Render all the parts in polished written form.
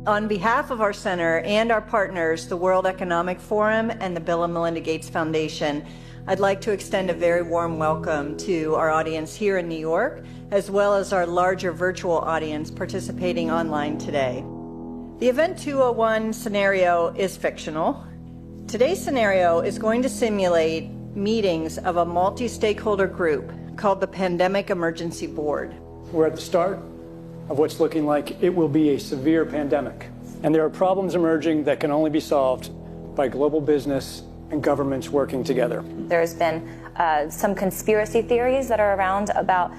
On behalf of our center and our partners, the World Economic Forum and the Bill and Melinda Gates Foundation, I'd like to extend a very warm welcome to our audience here in New York, as well as our larger virtual audience participating online today. The Event 201 scenario is fictional. Today's scenario is going to simulate meetings of a multi-stakeholder group called the Plandemic Emergency Board. We're at the start of what's looking like it will be a severe pandemic. And there are problems emerging that can only be solved by global business and governments working together. There's been some conspiracy theories that are around about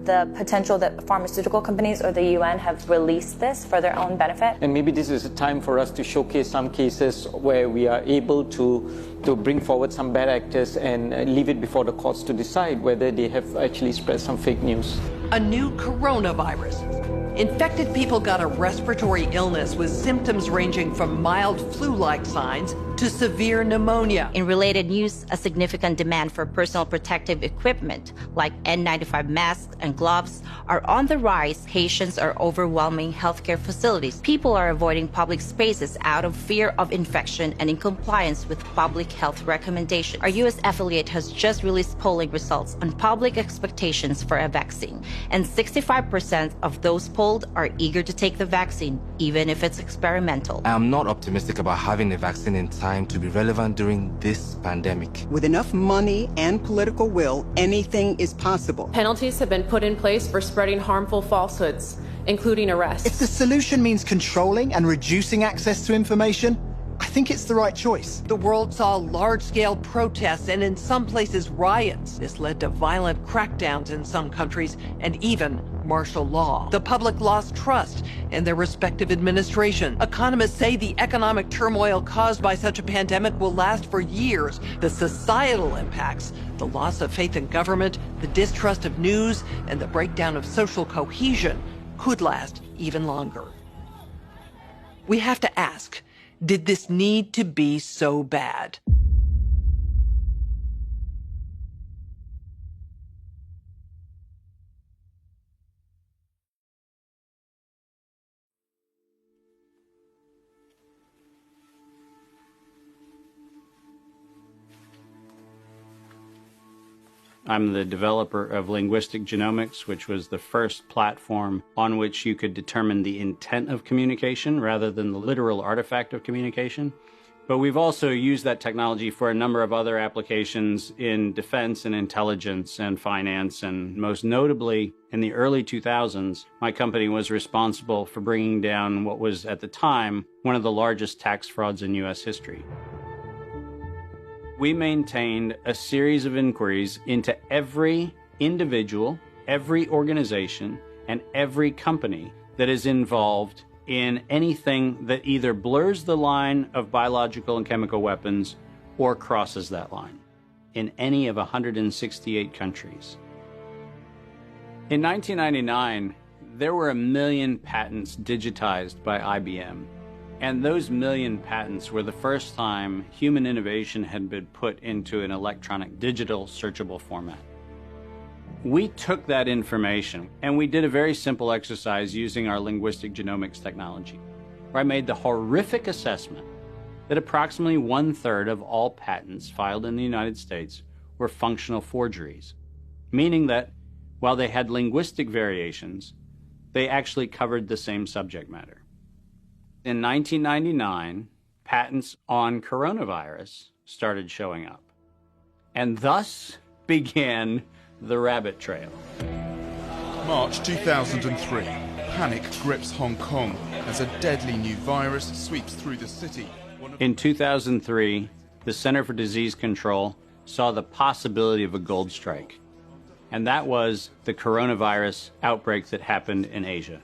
the potential that pharmaceutical companies or the UN have released this for their own benefit. And maybe this is a time for us to showcase some cases where we are able to bring forward some bad actors and leave it before the courts to decide whether they have actually spread some fake news. A new coronavirus. Infected people got a respiratory illness with symptoms ranging from mild flu-like signs to severe pneumonia. In related news, a significant demand for personal protective equipment like N95 masks and gloves are on the rise. Patients are overwhelming healthcare facilities. People are avoiding public spaces out of fear of infection and in compliance with public health recommendations. Our U.S. affiliate has just released polling results on public expectations for a vaccine, and 65% of those polled are eager to take the vaccine, even if it's experimental. I am not optimistic about having a vaccine in time to be relevant during this pandemic. With enough money and political will, anything is possible. Penalties have been put in place for spreading harmful falsehoods, including arrests. If the solution means controlling and reducing access to information, I think it's the right choice. The world saw large-scale protests and in some places riots. This led to violent crackdowns in some countries and even martial law. The public lost trust in their respective administration. Economists say the economic turmoil caused by such a pandemic will last for years. The societal impacts, the loss of faith in government, the distrust of news, and the breakdown of social cohesion could last even longer. We have to ask, did this need to be so bad? I'm the developer of Linguistic Genomics, which was the first platform on which you could determine the intent of communication rather than the literal artifact of communication. But we've also used that technology for a number of other applications in defense and intelligence and finance, and most notably, in the early 2000s, my company was responsible for bringing down what was, at the time, one of the largest tax frauds in U.S. history. We maintained a series of inquiries into every individual, every organization, and every company that is involved in anything that either blurs the line of biological and chemical weapons or crosses that line in any of 168 countries. In 1999, there were 1 million patents digitized by IBM. And those 1 million patents were the first time human innovation had been put into an electronic digital searchable format. We took that information and we did a very simple exercise using our linguistic genomics technology, where I made the horrific assessment that approximately 1/3 of all patents filed in the United States were functional forgeries, meaning that while they had linguistic variations, they actually covered the same subject matter. In 1999, patents on coronavirus started showing up, and thus began the rabbit trail. March 2003, panic grips Hong Kong as a deadly new virus sweeps through the city. In 2003, the Center for Disease Control saw the possibility of a gold strike, and that was the coronavirus outbreak that happened in Asia.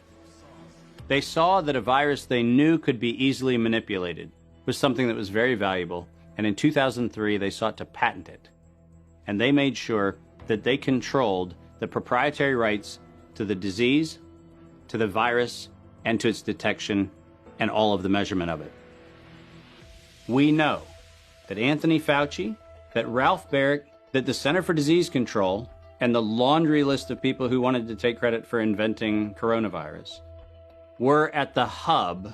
They saw that a virus they knew could be easily manipulated was something that was very valuable, and in 2003 they sought to patent it. And they made sure that they controlled the proprietary rights to the disease, to the virus, and to its detection, and all of the measurement of it. We know that Anthony Fauci, that Ralph Baric, that the Center for Disease Control, and the laundry list of people who wanted to take credit for inventing coronavirus were at the hub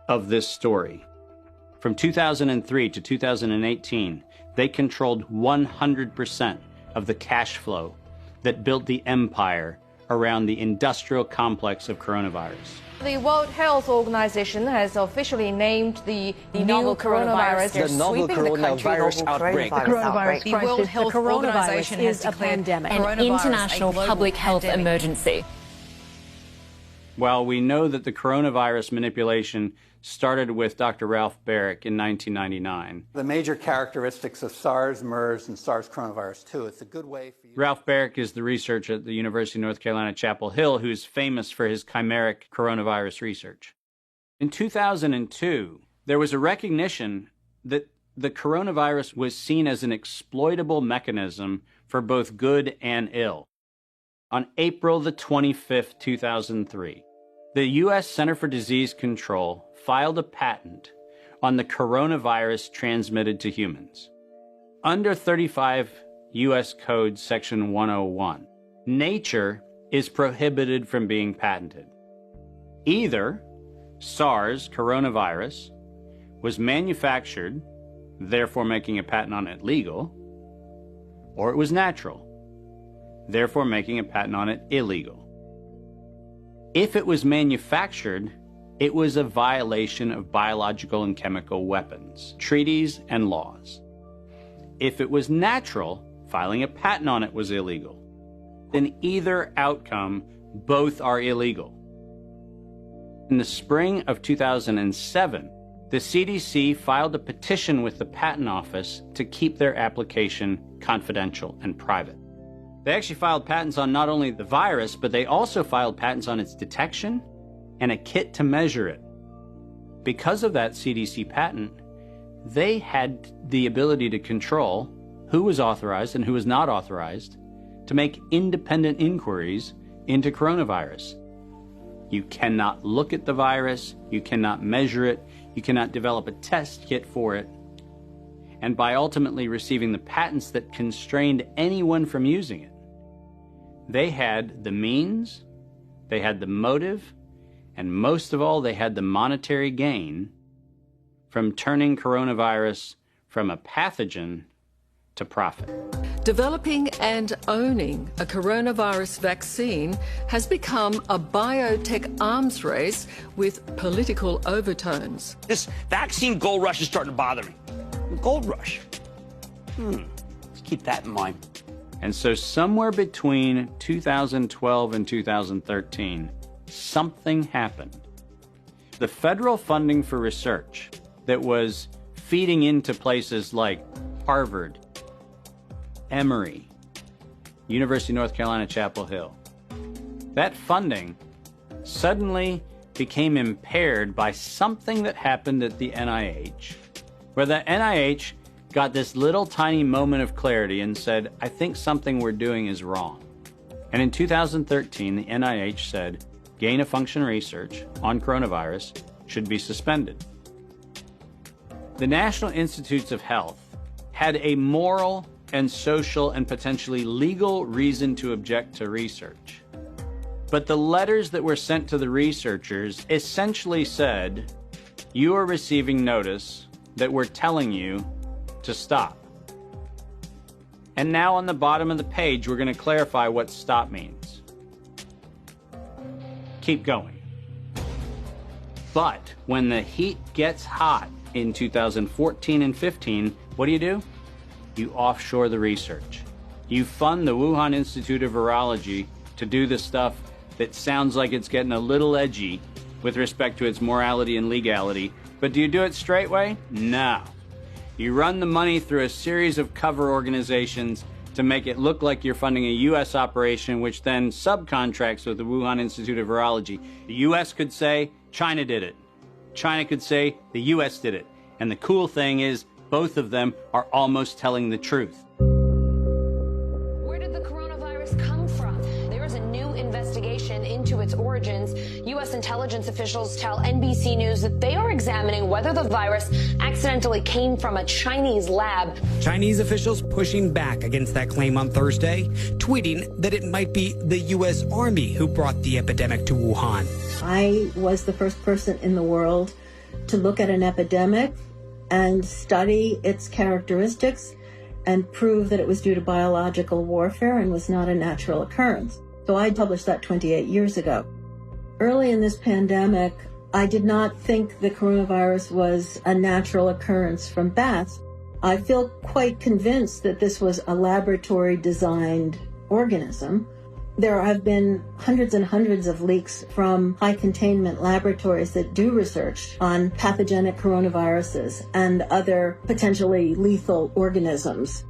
of this story. From 2003 to 2018, they controlled 100% of the cash flow that built the empire around the industrial complex of coronavirus. The World Health Organization has officially named the novel coronavirus the novel coronavirus outbreak. The World Health Organization is a pandemic, an international public health emergency. While we know that the coronavirus manipulation started with Dr. Ralph Baric in 1999. The major characteristics of SARS, MERS, and SARS coronavirus 2, it's a good way for you... Ralph Baric is the researcher at the University of North Carolina, Chapel Hill, who's famous for his chimeric coronavirus research. In 2002, there was a recognition that the coronavirus was seen as an exploitable mechanism for both good and ill. On April the 25th, 2003, the U.S. Center for Disease Control filed a patent on the coronavirus transmitted to humans. Under 35 U.S. Code Section 101, nature is prohibited from being patented. Either SARS coronavirus was manufactured, therefore making a patent on it legal, or it was natural, therefore making a patent on it illegal. If it was manufactured, it was a violation of biological and chemical weapons, treaties, and laws. If it was natural, filing a patent on it was illegal. In either outcome, both are illegal. In the spring of 2007, the CDC filed a petition with the Patent Office to keep their application confidential and private. They actually filed patents on not only the virus, but they also filed patents on its detection and a kit to measure it. Because of that CDC patent, they had the ability to control who was authorized and who was not authorized to make independent inquiries into coronavirus. You cannot look at the virus, you cannot measure it, you cannot develop a test kit for it. And by ultimately receiving the patents that constrained anyone from using it, they had the means, they had the motive, and most of all, they had the monetary gain from turning coronavirus from a pathogen to profit. Developing and owning a coronavirus vaccine has become a biotech arms race with political overtones. This vaccine gold rush is starting to bother me. Gold rush. Let's keep that in mind. And so somewhere between 2012 and 2013, something happened. The federal funding for research that was feeding into places like Harvard, Emory, University of North Carolina, Chapel Hill, that funding suddenly became impaired by something that happened at the NIH, where the NIH got this little tiny moment of clarity and said, I think something we're doing is wrong. And in 2013, the NIH said, gain-of-function research on coronavirus should be suspended. The National Institutes of Health had a moral and social and potentially legal reason to object to research. But the letters that were sent to the researchers essentially said, you are receiving notice that we're telling you to stop. And now on the bottom of the page, we're going to clarify what stop means. Keep going. But when the heat gets hot in 2014 and 15, what do? You offshore the research. You fund the Wuhan Institute of Virology to do the stuff that sounds like it's getting a little edgy with respect to its morality and legality. But do you do it straight way? No. You run the money through a series of cover organizations to make it look like you're funding a U.S. operation, which then subcontracts with the Wuhan Institute of Virology. The U.S. could say, China did it. China could say, the U.S. did it. And the cool thing is, both of them are almost telling the truth. Where did the coronavirus come from? There is a new investigation into its origins. U.S. intelligence officials tell NBC News that they are examining whether the virus accidentally came from a Chinese lab. Chinese officials pushing back against that claim on Thursday, tweeting that it might be the U.S. Army who brought the epidemic to Wuhan. I was the first person in the world to look at an epidemic and study its characteristics and prove that it was due to biological warfare and was not a natural occurrence. So I published that 28 years ago. Early in this pandemic, I did not think the coronavirus was a natural occurrence from bats. I feel quite convinced that this was a laboratory-designed organism. There have been hundreds and hundreds of leaks from high-containment laboratories that do research on pathogenic coronaviruses and other potentially lethal organisms.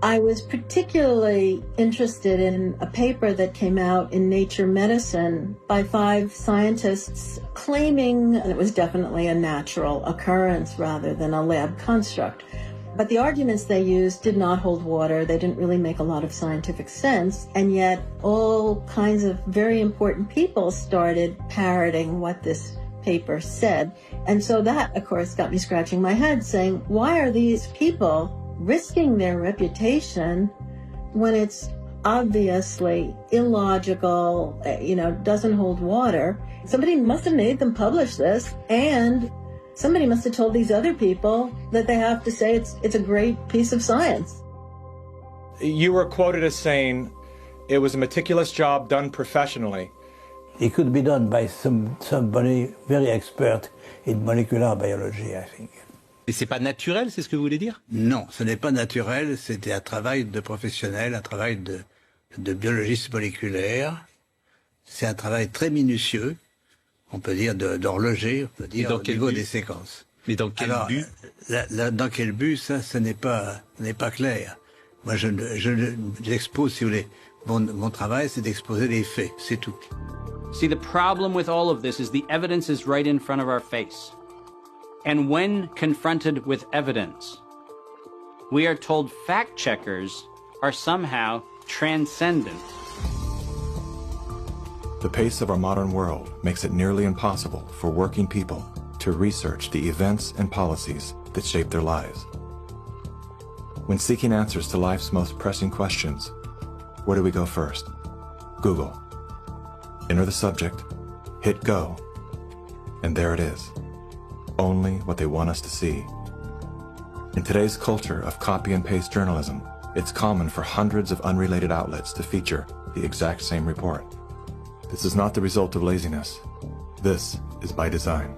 I was particularly interested in a paper that came out in Nature Medicine by 5 scientists claiming that it was definitely a natural occurrence rather than a lab construct. But the arguments they used did not hold water. They didn't really make a lot of scientific sense. And yet all kinds of very important people started parroting what this paper said. And so that, of course, got me scratching my head saying, why are these people risking their reputation when it's obviously illogical, doesn't hold water? Somebody must have made them publish this, and somebody must have told these other people that they have to say it's a great piece of science. You were quoted as saying it was a meticulous job done professionally. It could be done by somebody very expert in molecular biology, I think. Et c'est pas naturel, c'est ce que vous voulez dire? Non, ce n'est pas naturel, c'était un travail de professionnel, un travail de biologiste moléculaire. C'est un travail très minutieux, on peut dire d'horloger, on peut dire au niveau des séquences. Mais dans quel but? Dans quel but, ça, ce n'est pas clair. Moi, j'expose, si vous voulez, mon travail, c'est d'exposer les faits, c'est tout. See, the problem with all of this is the evidence is right in front of our face. And when confronted with evidence, we are told fact checkers are somehow transcendent. The pace of our modern world makes it nearly impossible for working people to research the events and policies that shape their lives. When seeking answers to life's most pressing questions, where do we go first? Google. Enter the subject, hit go, and there it is. Only what they want us to see. In today's culture of copy and paste journalism, it's common for hundreds of unrelated outlets to feature the exact same report. This is not the result of laziness. This is by design.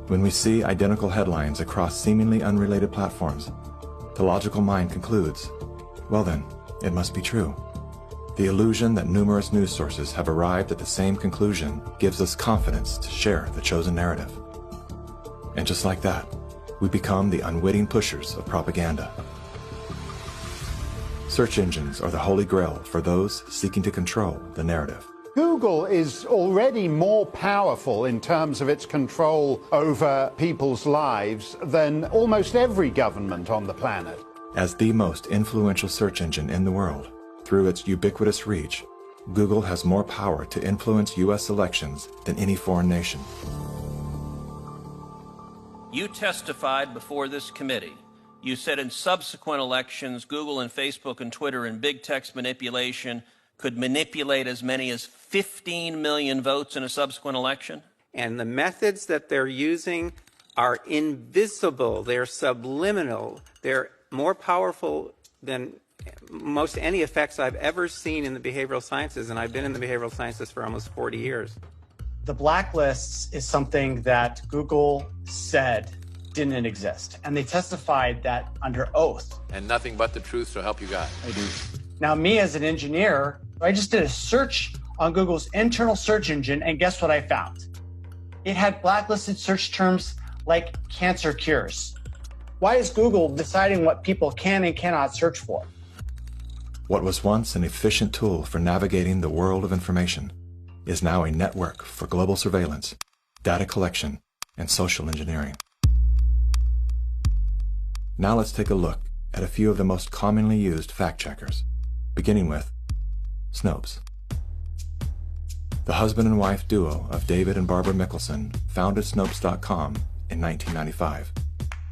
When we see identical headlines across seemingly unrelated platforms, the logical mind concludes, well then, it must be true. The illusion that numerous news sources have arrived at the same conclusion gives us confidence to share the chosen narrative. And just like that, we become the unwitting pushers of propaganda. Search engines are the holy grail for those seeking to control the narrative. Google is already more powerful in terms of its control over people's lives than almost every government on the planet. As the most influential search engine in the world, through its ubiquitous reach, Google has more power to influence U.S. elections than any foreign nation. You testified before this committee. You said in subsequent elections, Google and Facebook and Twitter and big text manipulation could manipulate as many as 15 million votes in a subsequent election? And the methods that they're using are invisible. They're subliminal. They're more powerful than most any effects I've ever seen in the behavioral sciences, and I've been in the behavioral sciences for almost 40 years. The blacklists is something that Google said didn't exist, and they testified that under oath. And nothing but the truth, so help you God. I do. Now, me as an engineer, I just did a search on Google's internal search engine, and guess what I found? It had blacklisted search terms like cancer cures. Why is Google deciding what people can and cannot search for? What was once an efficient tool for navigating the world of information is now a network for global surveillance, data collection, and social engineering. Now let's take a look at a few of the most commonly used fact checkers, beginning with Snopes. The husband and wife duo of David and Barbara Mickelson founded Snopes.com in 1995.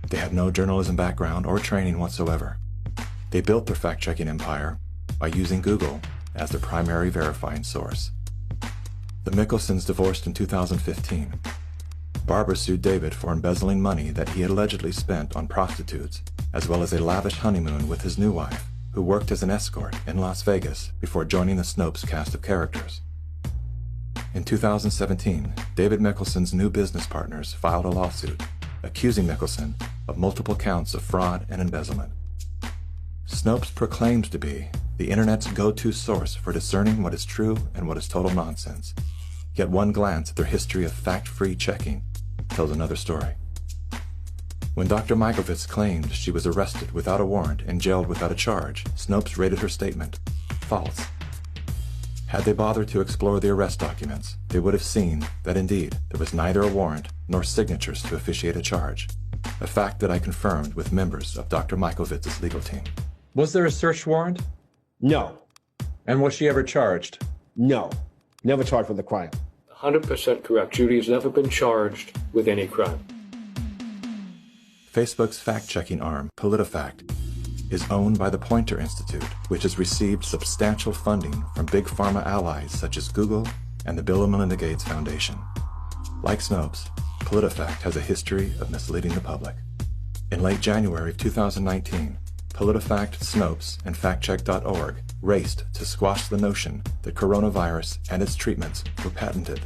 They had no journalism background or training whatsoever. They built their fact-checking empire by using Google as their primary verifying source. The Mickelsons divorced in 2015. Barbara sued David for embezzling money that he had allegedly spent on prostitutes, as well as a lavish honeymoon with his new wife, who worked as an escort in Las Vegas before joining the Snopes cast of characters. In 2017, David Mickelson's new business partners filed a lawsuit accusing Mickelson of multiple counts of fraud and embezzlement. Snopes proclaims to be the internet's go-to source for discerning what is true and what is total nonsense. Yet one glance at their history of fact-free checking tells another story. When Dr. Mikovits claimed she was arrested without a warrant and jailed without a charge, Snopes rated her statement false. Had they bothered to explore the arrest documents, they would have seen that indeed there was neither a warrant nor signatures to officiate a charge, a fact that I confirmed with members of Dr. Mikovits' legal team. Was there a search warrant? No. And was she ever charged? No. Never charged with a crime. 100% correct. Judy has never been charged with any crime. Facebook's fact-checking arm, PolitiFact, is owned by the Poynter Institute, which has received substantial funding from big pharma allies such as Google and the Bill and Melinda Gates Foundation. Like Snopes, PolitiFact has a history of misleading the public. In late January of 2019, PolitiFact, Snopes, and FactCheck.org raced to squash the notion that coronavirus and its treatments were patented.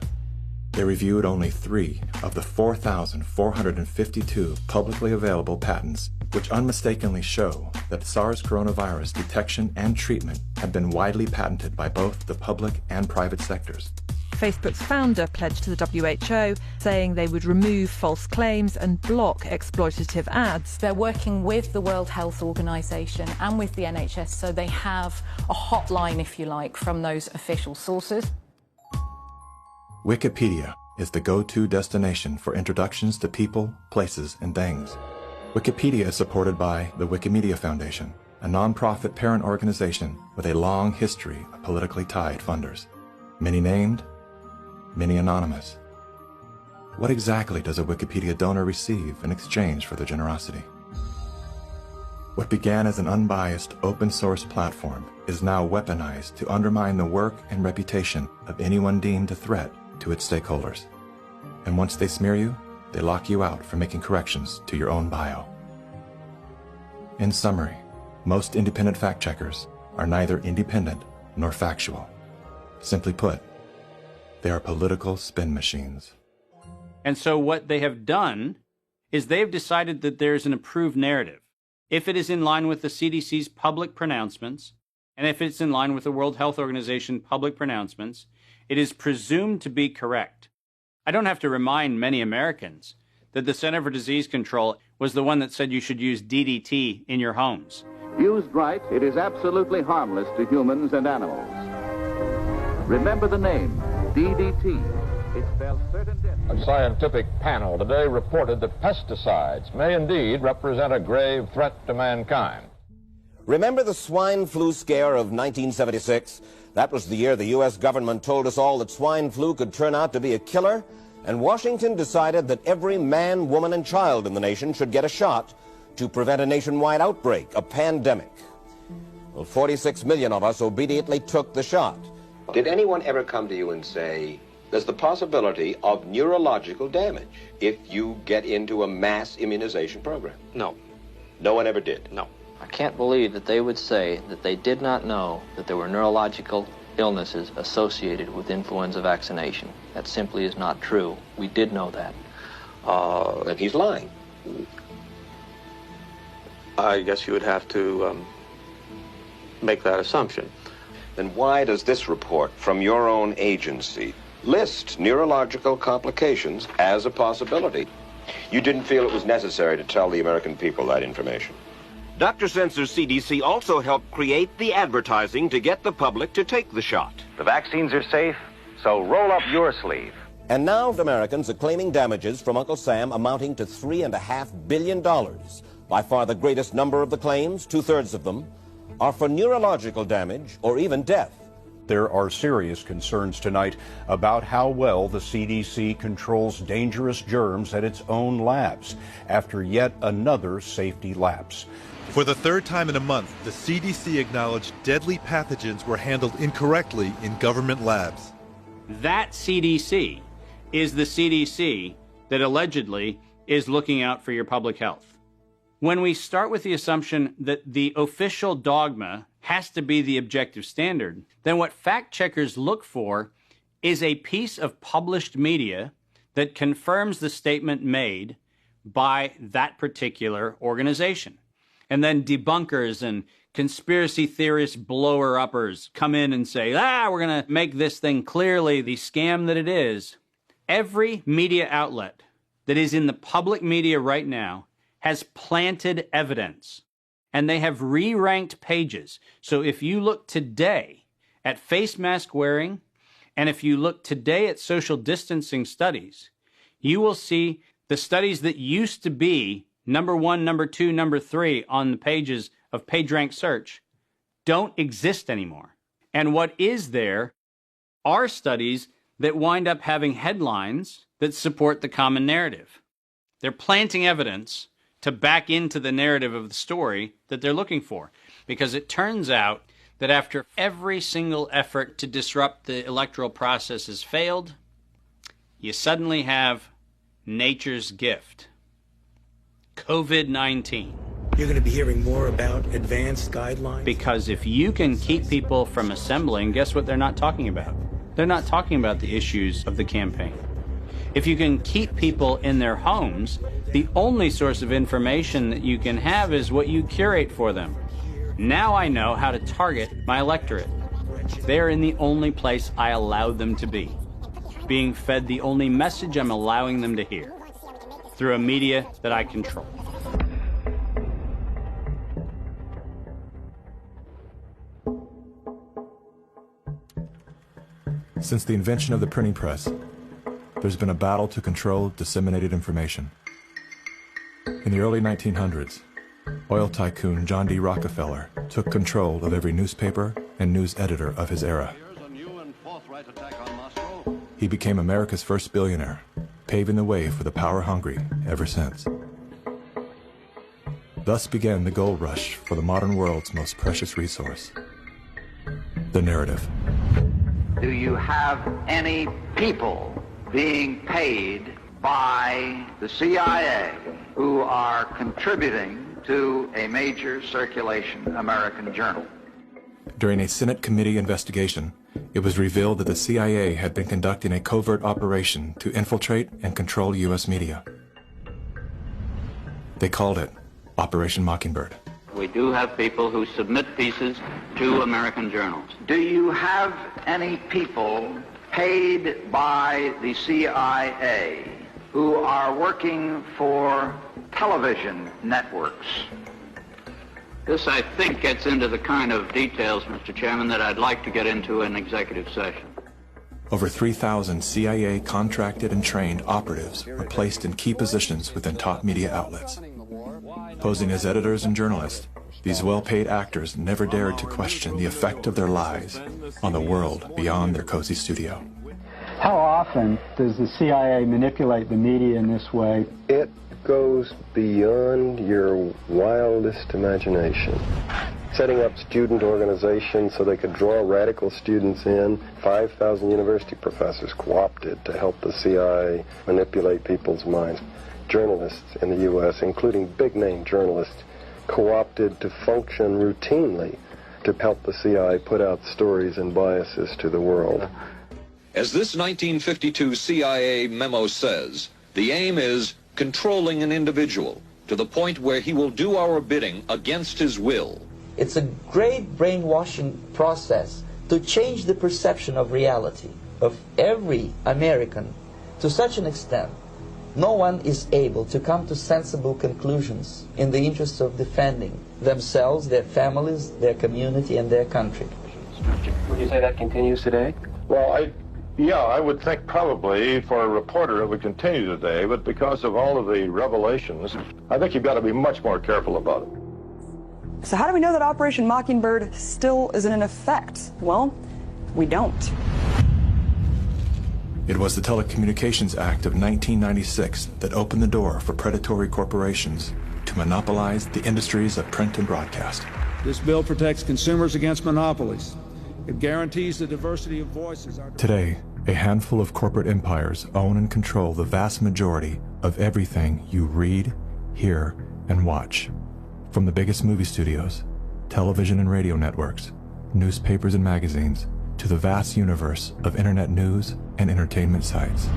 They reviewed only 3 of the 4,452 publicly available patents, which unmistakably show that SARS coronavirus detection and treatment have been widely patented by both the public and private sectors. Facebook's founder pledged to the WHO, saying they would remove false claims and block exploitative ads. They're working with the World Health Organization and with the NHS, so they have a hotline, if you like, from those official sources. Wikipedia is the go-to destination for introductions to people, places, and things. Wikipedia is supported by the Wikimedia Foundation, a non-profit parent organization with a long history of politically tied funders. Many named, many anonymous. What exactly does a Wikipedia donor receive in exchange for their generosity? What began as an unbiased open-source platform is now weaponized to undermine the work and reputation of anyone deemed a threat to its stakeholders. And once they smear you, they lock you out from making corrections to your own bio. In summary, most independent fact-checkers are neither independent nor factual. Simply put, they are political spin machines. And so what they have done is they've decided that there's an approved narrative. If it is in line with the CDC's public pronouncements, and if it's in line with the World Health Organization public pronouncements, it is presumed to be correct. I don't have to remind many Americans that the Center for Disease Control was the one that said you should use DDT in your homes. Used right, it is absolutely harmless to humans and animals. Remember the name, DDT. It spells certain death. A scientific panel today reported that pesticides may indeed represent a grave threat to mankind. Remember the swine flu scare of 1976? That was the year the U.S. government told us all that swine flu could turn out to be a killer, and Washington decided that every man, woman, and child in the nation should get a shot to prevent a nationwide outbreak, a pandemic. Well, 46 million of us obediently took the shot. Did anyone ever come to you and say, there's the possibility of neurological damage if you get into a mass immunization program? No. No one ever did? No. I can't believe that they would say that they did not know that there were neurological illnesses associated with influenza vaccination. That simply is not true. We did know that. And he's lying. I guess you would have to make that assumption. Then why does this report from your own agency list neurological complications as a possibility? You didn't feel it was necessary to tell the American people that information. Dr. Sensor's CDC also helped create the advertising to get the public to take the shot. The vaccines are safe, so roll up your sleeve. And now Americans are claiming damages from Uncle Sam amounting to $3.5 billion. By far the greatest number of the claims, 2/3 of them, are for neurological damage or even death. There are serious concerns tonight about how well the CDC controls dangerous germs at its own labs after yet another safety lapse. For the third time in a month, the CDC acknowledged deadly pathogens were handled incorrectly in government labs. That CDC is the CDC that allegedly is looking out for your public health. When we start with the assumption that the official dogma has to be the objective standard, then what fact checkers look for is a piece of published media that confirms the statement made by that particular organization. And then debunkers and conspiracy theorist blower-uppers come in and say, we're going to make this thing clearly the scam that it is. Every media outlet that is in the public media right now has planted evidence, and they have re-ranked pages. So if you look today at face mask wearing, and if you look today at social distancing studies, you will see the studies that used to be number 1, number 2, number 3 on the pages of PageRank search don't exist anymore. And what is there are studies that wind up having headlines that support the common narrative. They're planting evidence to back into the narrative of the story that they're looking for. Because it turns out that after every single effort to disrupt the electoral process has failed, you suddenly have nature's gift, COVID-19. You're going to be hearing more about advanced guidelines? Because if you can keep people from assembling, guess what they're not talking about? They're not talking about the issues of the campaign. If you can keep people in their homes, the only source of information that you can have is what you curate for them. Now I know how to target my electorate. They're in the only place I allow them to be, being fed the only message I'm allowing them to hear, through a media that I control. Since the invention of the printing press, there's been a battle to control disseminated information. In the early 1900s, oil tycoon John D. Rockefeller took control of every newspaper and news editor of his era. He became America's first billionaire, paving the way for the power-hungry ever since. Thus began the gold rush for the modern world's most precious resource, the narrative. Do you have any people being paid by the CIA who are contributing to a major circulation American journal? During a Senate committee investigation, it was revealed that the CIA had been conducting a covert operation to infiltrate and control U.S. media. They called it Operation Mockingbird. We do have people who submit pieces to American journals. Do you have any people paid by the CIA who are working for television networks? This, I think, gets into the kind of details, Mr. Chairman, that I'd like to get into in executive session. Over 3,000 CIA contracted and trained operatives were placed in key positions within top media outlets. Posing as editors and journalists, these well-paid actors never dared to question the effect of their lies on the world beyond their cozy studio. How often does the CIA manipulate the media in this way? It goes beyond your wildest imagination. Setting up student organizations so they could draw radical students in. 5,000 university professors co-opted to help the CIA manipulate people's minds. Journalists in the U.S., including big-name journalists, co-opted to function routinely to help the CIA put out stories and biases to the world. As this 1952 CIA memo says, the aim is controlling an individual to the point where he will do our bidding against his will. It's a great brainwashing process to change the perception of reality of every American to such an extent no one is able to come to sensible conclusions in the interest of defending themselves, their families, their community, and their country. Would you say that continues today? Well, I would think probably for a reporter it would continue today, but because of all of the revelations, I think you've got to be much more careful about it. So how do we know that Operation Mockingbird still isn't in effect? Well, we don't. It was the Telecommunications Act of 1996 that opened the door for predatory corporations to monopolize the industries of print and broadcast. This bill protects consumers against monopolies. It guarantees the diversity of voices. Today, A handful of corporate empires own and control the vast majority of everything you read, hear, and watch. From the biggest movie studios, television and radio networks, newspapers and magazines, to the vast universe of internet news and entertainment sites.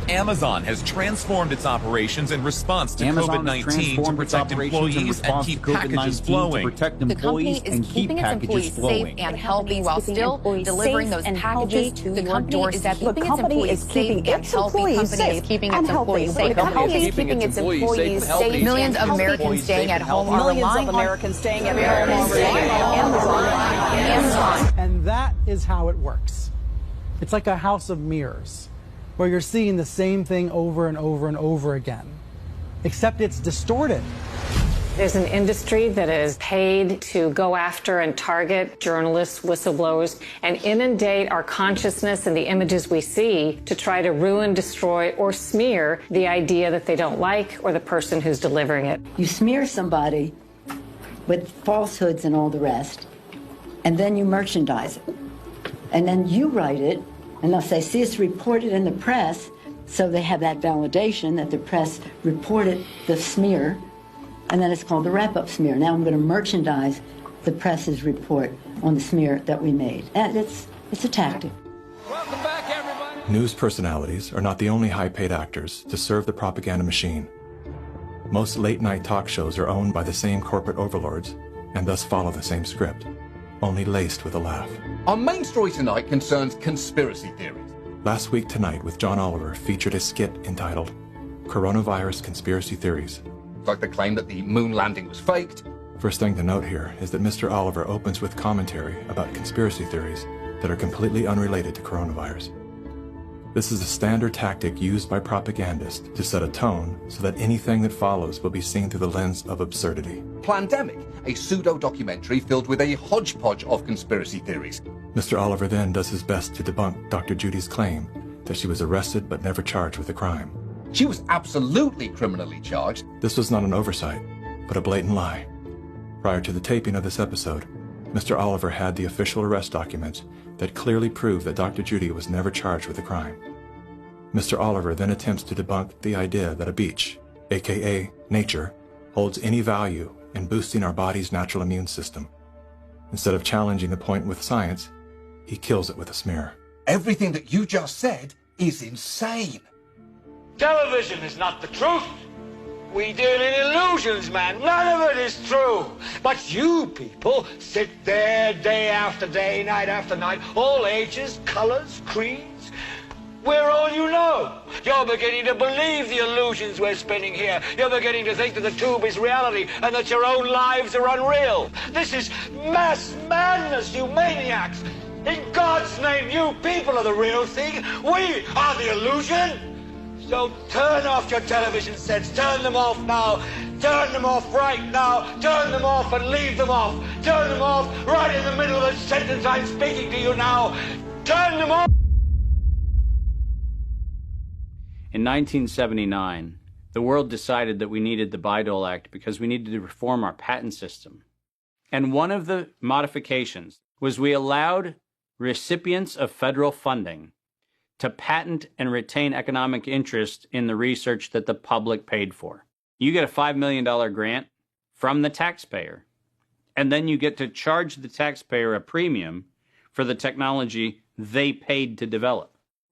Amazon has transformed its operations in response to COVID-19 to protect employees and keep packages flowing. The company is keeping its employees safe and healthy while still delivering those packages to the doorstep. The company is keeping its employees safe and healthy. The company is keeping its employees safe. Millions of Americans staying at home are relying on Amazon. And that is how it works. It's like a house of mirrors, where you're seeing the same thing over and over and over again, except it's distorted. There's an industry that is paid to go after and target journalists, whistleblowers, and inundate our consciousness and the images we see to try to ruin, destroy, or smear the idea that they don't like or the person who's delivering it. You smear somebody with falsehoods and all the rest, and then you merchandise it. And then you write it, and if they see it's reported in the press, so they have that validation that the press reported the smear, and then it's called the wrap-up smear. Now I'm going to merchandise the press's report on the smear that we made. And it's a tactic. News personalities are not the only high-paid actors to serve the propaganda machine. Most late-night talk shows are owned by the same corporate overlords and thus follow the same script, only laced with a laugh. Our main story tonight concerns conspiracy theories. Last Week Tonight with John Oliver featured a skit entitled Coronavirus Conspiracy Theories. Like the claim that the moon landing was faked. First thing to note here is that Mr. Oliver opens with commentary about conspiracy theories that are completely unrelated to coronavirus. This is a standard tactic used by propagandists to set a tone so that anything that follows will be seen through the lens of absurdity. Plandemic, a pseudo-documentary filled with a hodgepodge of conspiracy theories. Mr. Oliver then does his best to debunk Dr. Judy's claim that she was arrested but never charged with a crime. She was absolutely criminally charged. This was not an oversight, but a blatant lie. Prior to the taping of this episode, Mr. Oliver had the official arrest documents that clearly prove that Dr. Judy was never charged with a crime. Mr. Oliver then attempts to debunk the idea that a beach, aka nature, holds any value in boosting our body's natural immune system. Instead of challenging the point with science, he kills it with a smear. Everything that you just said is insane. Television is not the truth. We deal in illusions, man. None of it is true. But you people sit there day after day, night after night, all ages, colors, creeds. We're all you know. You're beginning to believe the illusions we're spinning here. You're beginning to think that the tube is reality and that your own lives are unreal. This is mass madness, you maniacs. In God's name, you people are the real thing. We are the illusion. So turn off your television sets. Turn them off now. Turn them off right now. Turn them off and leave them off. Turn them off right in the middle of the sentence I'm speaking to you now. Turn them off. In 1979, the world decided that we needed the Bayh-Dole Act because we needed to reform our patent system. And one of the modifications was we allowed recipients of federal funding to patent and retain economic interest in the research that the public paid for. You get a $5 million grant from the taxpayer, and then you get to charge the taxpayer a premium for the technology they paid to develop.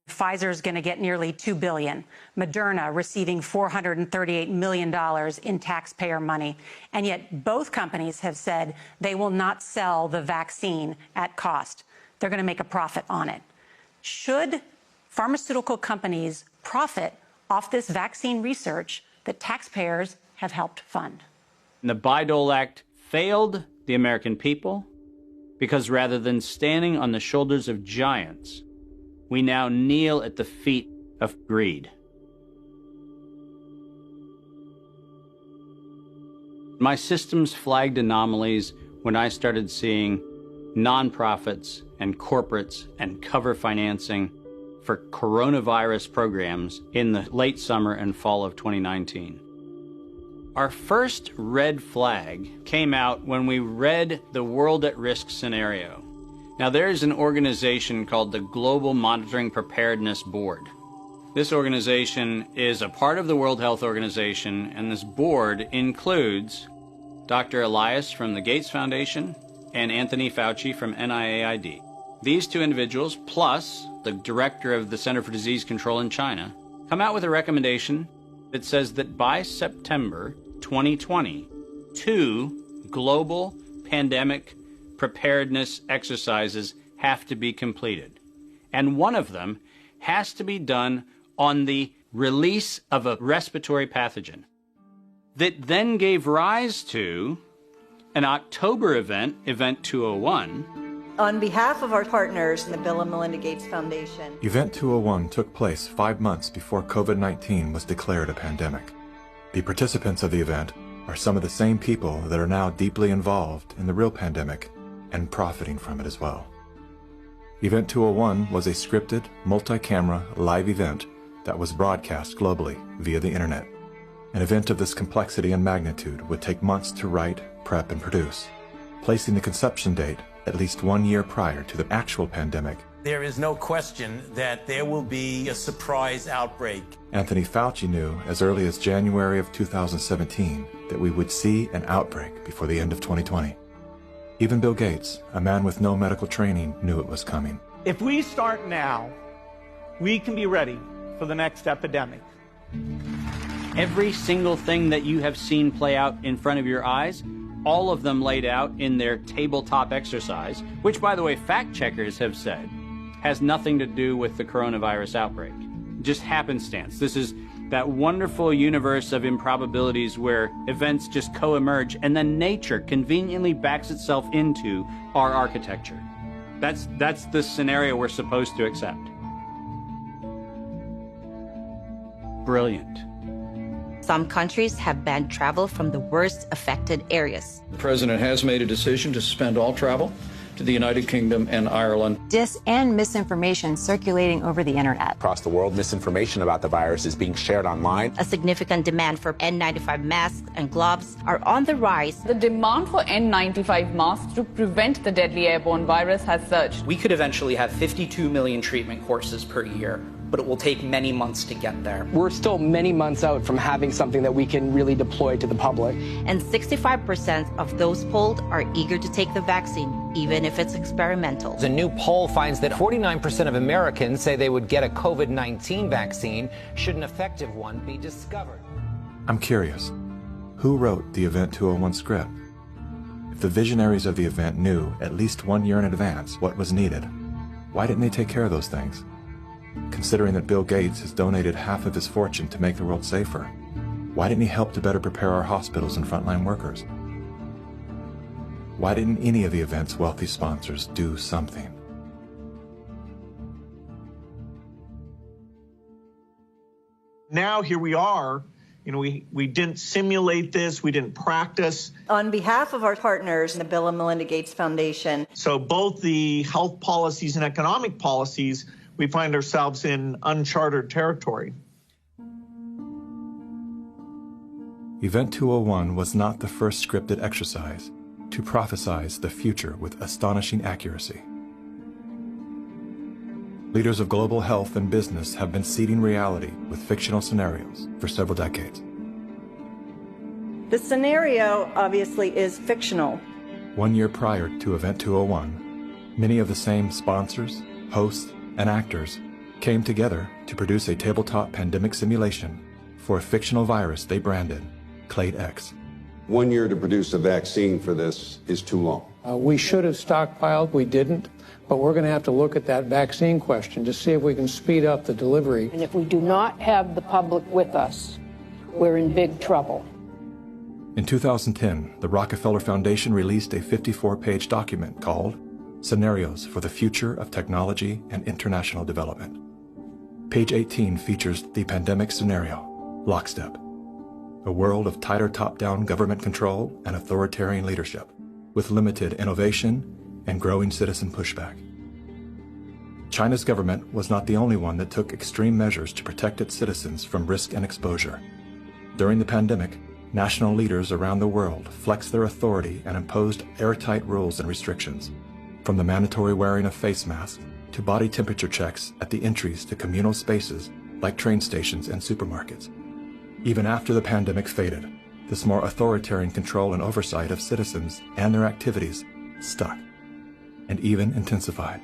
Pfizer's going to get nearly $2 billion. Moderna receiving $438 million in taxpayer money. And yet both companies have said they will not sell the vaccine at cost. They're going to make a profit on it. Should pharmaceutical companies profit off this vaccine research that taxpayers have helped fund? The Bayh-Dole Act failed the American people because rather than standing on the shoulders of giants, we now kneel at the feet of greed. My systems flagged anomalies when I started seeing nonprofits and corporates and cover financing for coronavirus programs in the late summer and fall of 2019. Our first red flag came out when we read the world at risk scenario. Now, there is an organization called the Global Monitoring Preparedness Board. This organization is a part of the World Health Organization, and this board includes Dr. Elias from the Gates Foundation and Anthony Fauci from NIAID. These two individuals, plus the director of the Center for Disease Control in China, come out with a recommendation that says that by September 2020, 2 global pandemic preparedness exercises have to be completed. And one of them has to be done on the release of a respiratory pathogen that then gave rise to an October event, Event 201. On behalf of our partners in the Bill and Melinda Gates Foundation. Event 201 took place 5 months before COVID-19 was declared a pandemic. The participants of the event are some of the same people that are now deeply involved in the real pandemic and profiting from it as well. Event 201 was a scripted, multi-camera, live event that was broadcast globally via the internet. An event of this complexity and magnitude would take months to write, prep, and produce, placing the conception date at least 1 year prior to the actual pandemic. There is no question that there will be a surprise outbreak. Anthony Fauci knew as early as January of 2017 that we would see an outbreak before the end of 2020. Even Bill Gates, a man with no medical training, knew it was coming. If we start now, we can be ready for the next epidemic. Every single thing that you have seen play out in front of your eyes, all of them laid out in their tabletop exercise, which, by the way, fact checkers have said has nothing to do with the coronavirus outbreak. Just happenstance. This is that wonderful universe of improbabilities where events just co-emerge and then nature conveniently backs itself into our architecture. That's the scenario we're supposed to accept. Brilliant. Some countries have banned travel from the worst affected areas. The president has made a decision to suspend all travel to the United Kingdom and Ireland. Dis and misinformation circulating over the internet. Across the world, misinformation about the virus is being shared online. A significant demand for N95 masks and gloves are on the rise. The demand for N95 masks to prevent the deadly airborne virus has surged. We could eventually have 52 million treatment courses per year, but it will take many months to get there. We're still many months out from having something that we can really deploy to the public. And 65% of those polled are eager to take the vaccine, even if it's experimental. A new poll finds that 49% of Americans say they would get a COVID-19 vaccine should an effective one be discovered. I'm curious, who wrote the Event 201 script? If the visionaries of the event knew at least 1 year in advance what was needed, why didn't they take care of those things? Considering that Bill Gates has donated half of his fortune to make the world safer, why didn't he help to better prepare our hospitals and frontline workers? Why didn't any of the event's wealthy sponsors do something? Now here we are. You know, we didn't simulate this. We didn't practice. On behalf of our partners in the Bill and Melinda Gates Foundation. So both the health policies and economic policies, we find ourselves in uncharted territory. Event 201 was not the first scripted exercise to prophesize the future with astonishing accuracy. Leaders of global health and business have been seeding reality with fictional scenarios for several decades. The scenario, obviously, is fictional. 1 year prior to Event 201, many of the same sponsors, hosts, and actors came together to produce a tabletop pandemic simulation for a fictional virus they branded Clade X. 1 year to produce a vaccine for this is too long. We should have stockpiled, we didn't, but we're going to have to look at that vaccine question to see if we can speed up the delivery. And if we do not have the public with us, we're in big trouble. In 2010, the Rockefeller Foundation released a 54-page document called Scenarios for the Future of Technology and International Development. Page 18 features the pandemic scenario, Lockstep, a world of tighter top-down government control and authoritarian leadership, with limited innovation and growing citizen pushback. China's government was not the only one that took extreme measures to protect its citizens from risk and exposure. During the pandemic, national leaders around the world flexed their authority and imposed airtight rules and restrictions. from the mandatory wearing of face masks to body temperature checks at the entries to communal spaces like train stations and supermarkets. Even after the pandemic faded, this more authoritarian control and oversight of citizens and their activities stuck and even intensified.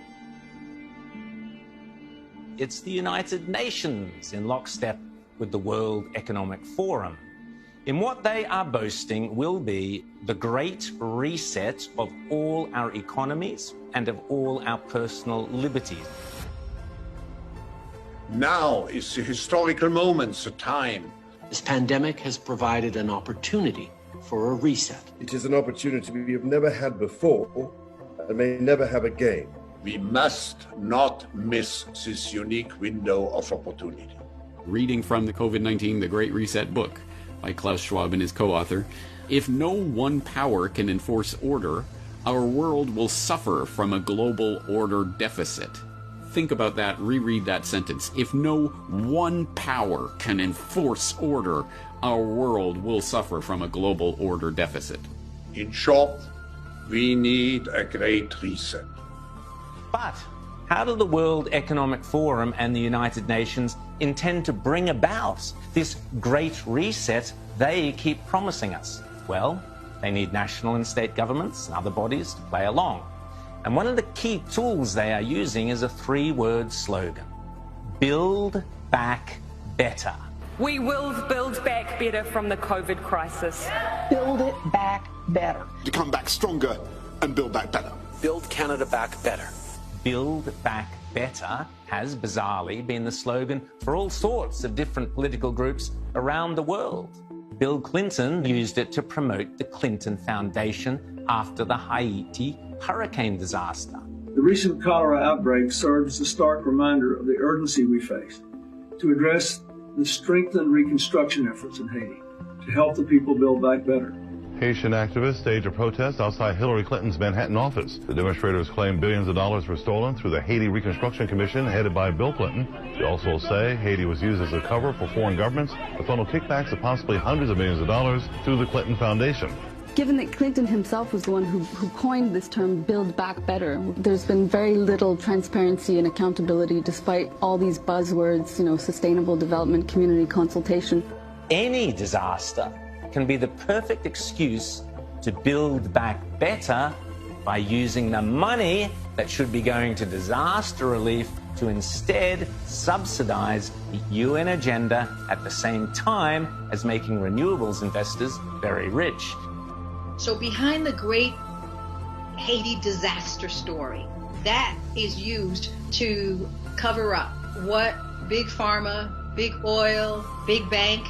It's the United Nations in lockstep with the World Economic Forum. In what they are boasting will be the great reset of all our economies and of all our personal liberties. Now is a historical moment, a time. This pandemic has provided an opportunity for a reset. It is an opportunity we have never had before and may never have again. We must not miss this unique window of opportunity. Reading from the COVID-19 The Great Reset book by Klaus Schwab and his co-author, if no one power can enforce order, our world will suffer from a global order deficit. Think about that, reread that sentence. If no one power can enforce order, our world will suffer from a global order deficit. In short, we need a great reset. But how do the World Economic Forum and the United Nations intend to bring about this great reset they keep promising us? Well, they need national and state governments and other bodies to play along. And one of the key tools they are using is a three-word slogan: Build Back Better. We will build back better from the COVID crisis. Build it back better. To come back stronger and build back better. Build Canada back better. Build Back Better has bizarrely been the slogan for all sorts of different political groups around the world. Bill Clinton used it to promote the Clinton Foundation after the Haiti hurricane disaster. The recent cholera outbreak serves as a stark reminder of the urgency we face to address the strengthened reconstruction efforts in Haiti to help the people build back better. Haitian activists staged a protest outside Hillary Clinton's Manhattan office. The demonstrators claim billions of dollars were stolen through the Haiti Reconstruction Commission headed by Bill Clinton. They also say Haiti was used as a cover for foreign governments to funnel kickbacks of possibly hundreds of millions of dollars through the Clinton Foundation. Given that Clinton himself was the one who coined this term, Build Back Better, there's been very little transparency and accountability despite all these buzzwords, sustainable development, community consultation. Any disaster can be the perfect excuse to build back better by using the money that should be going to disaster relief to instead subsidize the UN agenda at the same time as making renewables investors very rich. So behind the great Haiti disaster story, that is used to cover up what Big Pharma, Big Oil, Big Bank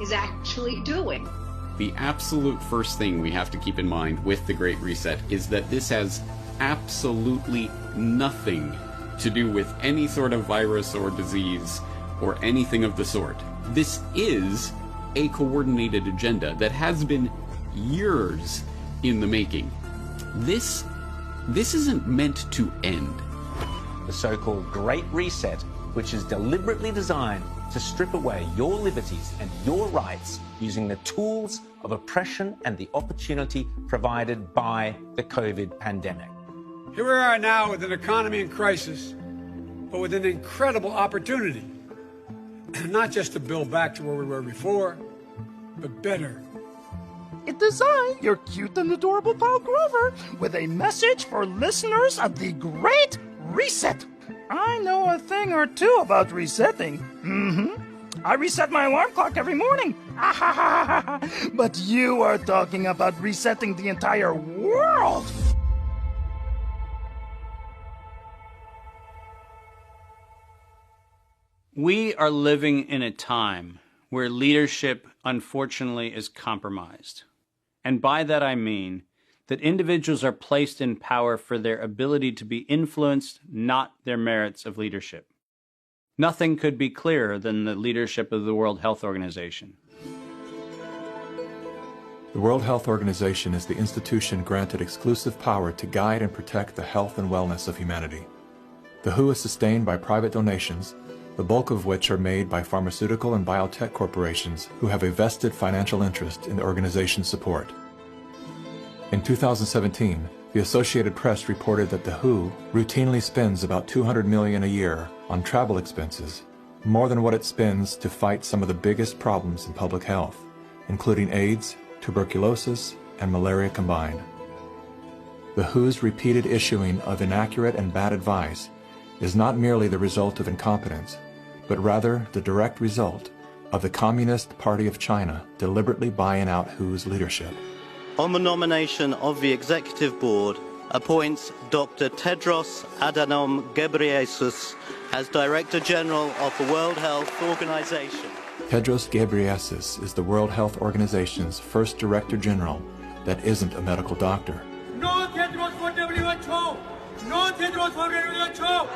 is actually doing. The absolute first thing we have to keep in mind with the Great Reset is that this has absolutely nothing to do with any sort of virus or disease or anything of the sort. This is a coordinated agenda that has been years in the making. This isn't meant to end. The so-called Great Reset, which is deliberately designed to strip away your liberties and your rights using the tools of oppression and the opportunity provided by the COVID pandemic. Here we are now with an economy in crisis, but with an incredible opportunity, not just to build back to where we were before, but better. It designed your cute and adorable Paul Grover with a message for listeners of the Great Reset. I know a thing or two about resetting. I reset my alarm clock every morning. But you are talking about resetting the entire world. We are living in a time where leadership, unfortunately, is compromised. And by that I mean that individuals are placed in power for their ability to be influenced, not their merits of leadership. Nothing could be clearer than the leadership of the World Health Organization. The World Health Organization is the institution granted exclusive power to guide and protect the health and wellness of humanity. The WHO is sustained by private donations, the bulk of which are made by pharmaceutical and biotech corporations who have a vested financial interest in the organization's support. In 2017, The Associated Press reported that the WHO routinely spends about $200 million a year on travel expenses, more than what it spends to fight some of the biggest problems in public health, including AIDS, tuberculosis, and malaria combined. The WHO's repeated issuing of inaccurate and bad advice is not merely the result of incompetence, but rather the direct result of the Communist Party of China deliberately buying out WHO's leadership. On the nomination of the Executive Board, appoints Dr. Tedros Adhanom Ghebreyesus as Director General of the World Health Organization. Tedros Ghebreyesus is the World Health Organization's first Director General that isn't a medical doctor. No Tedros for WHO! No Tedros for WHO!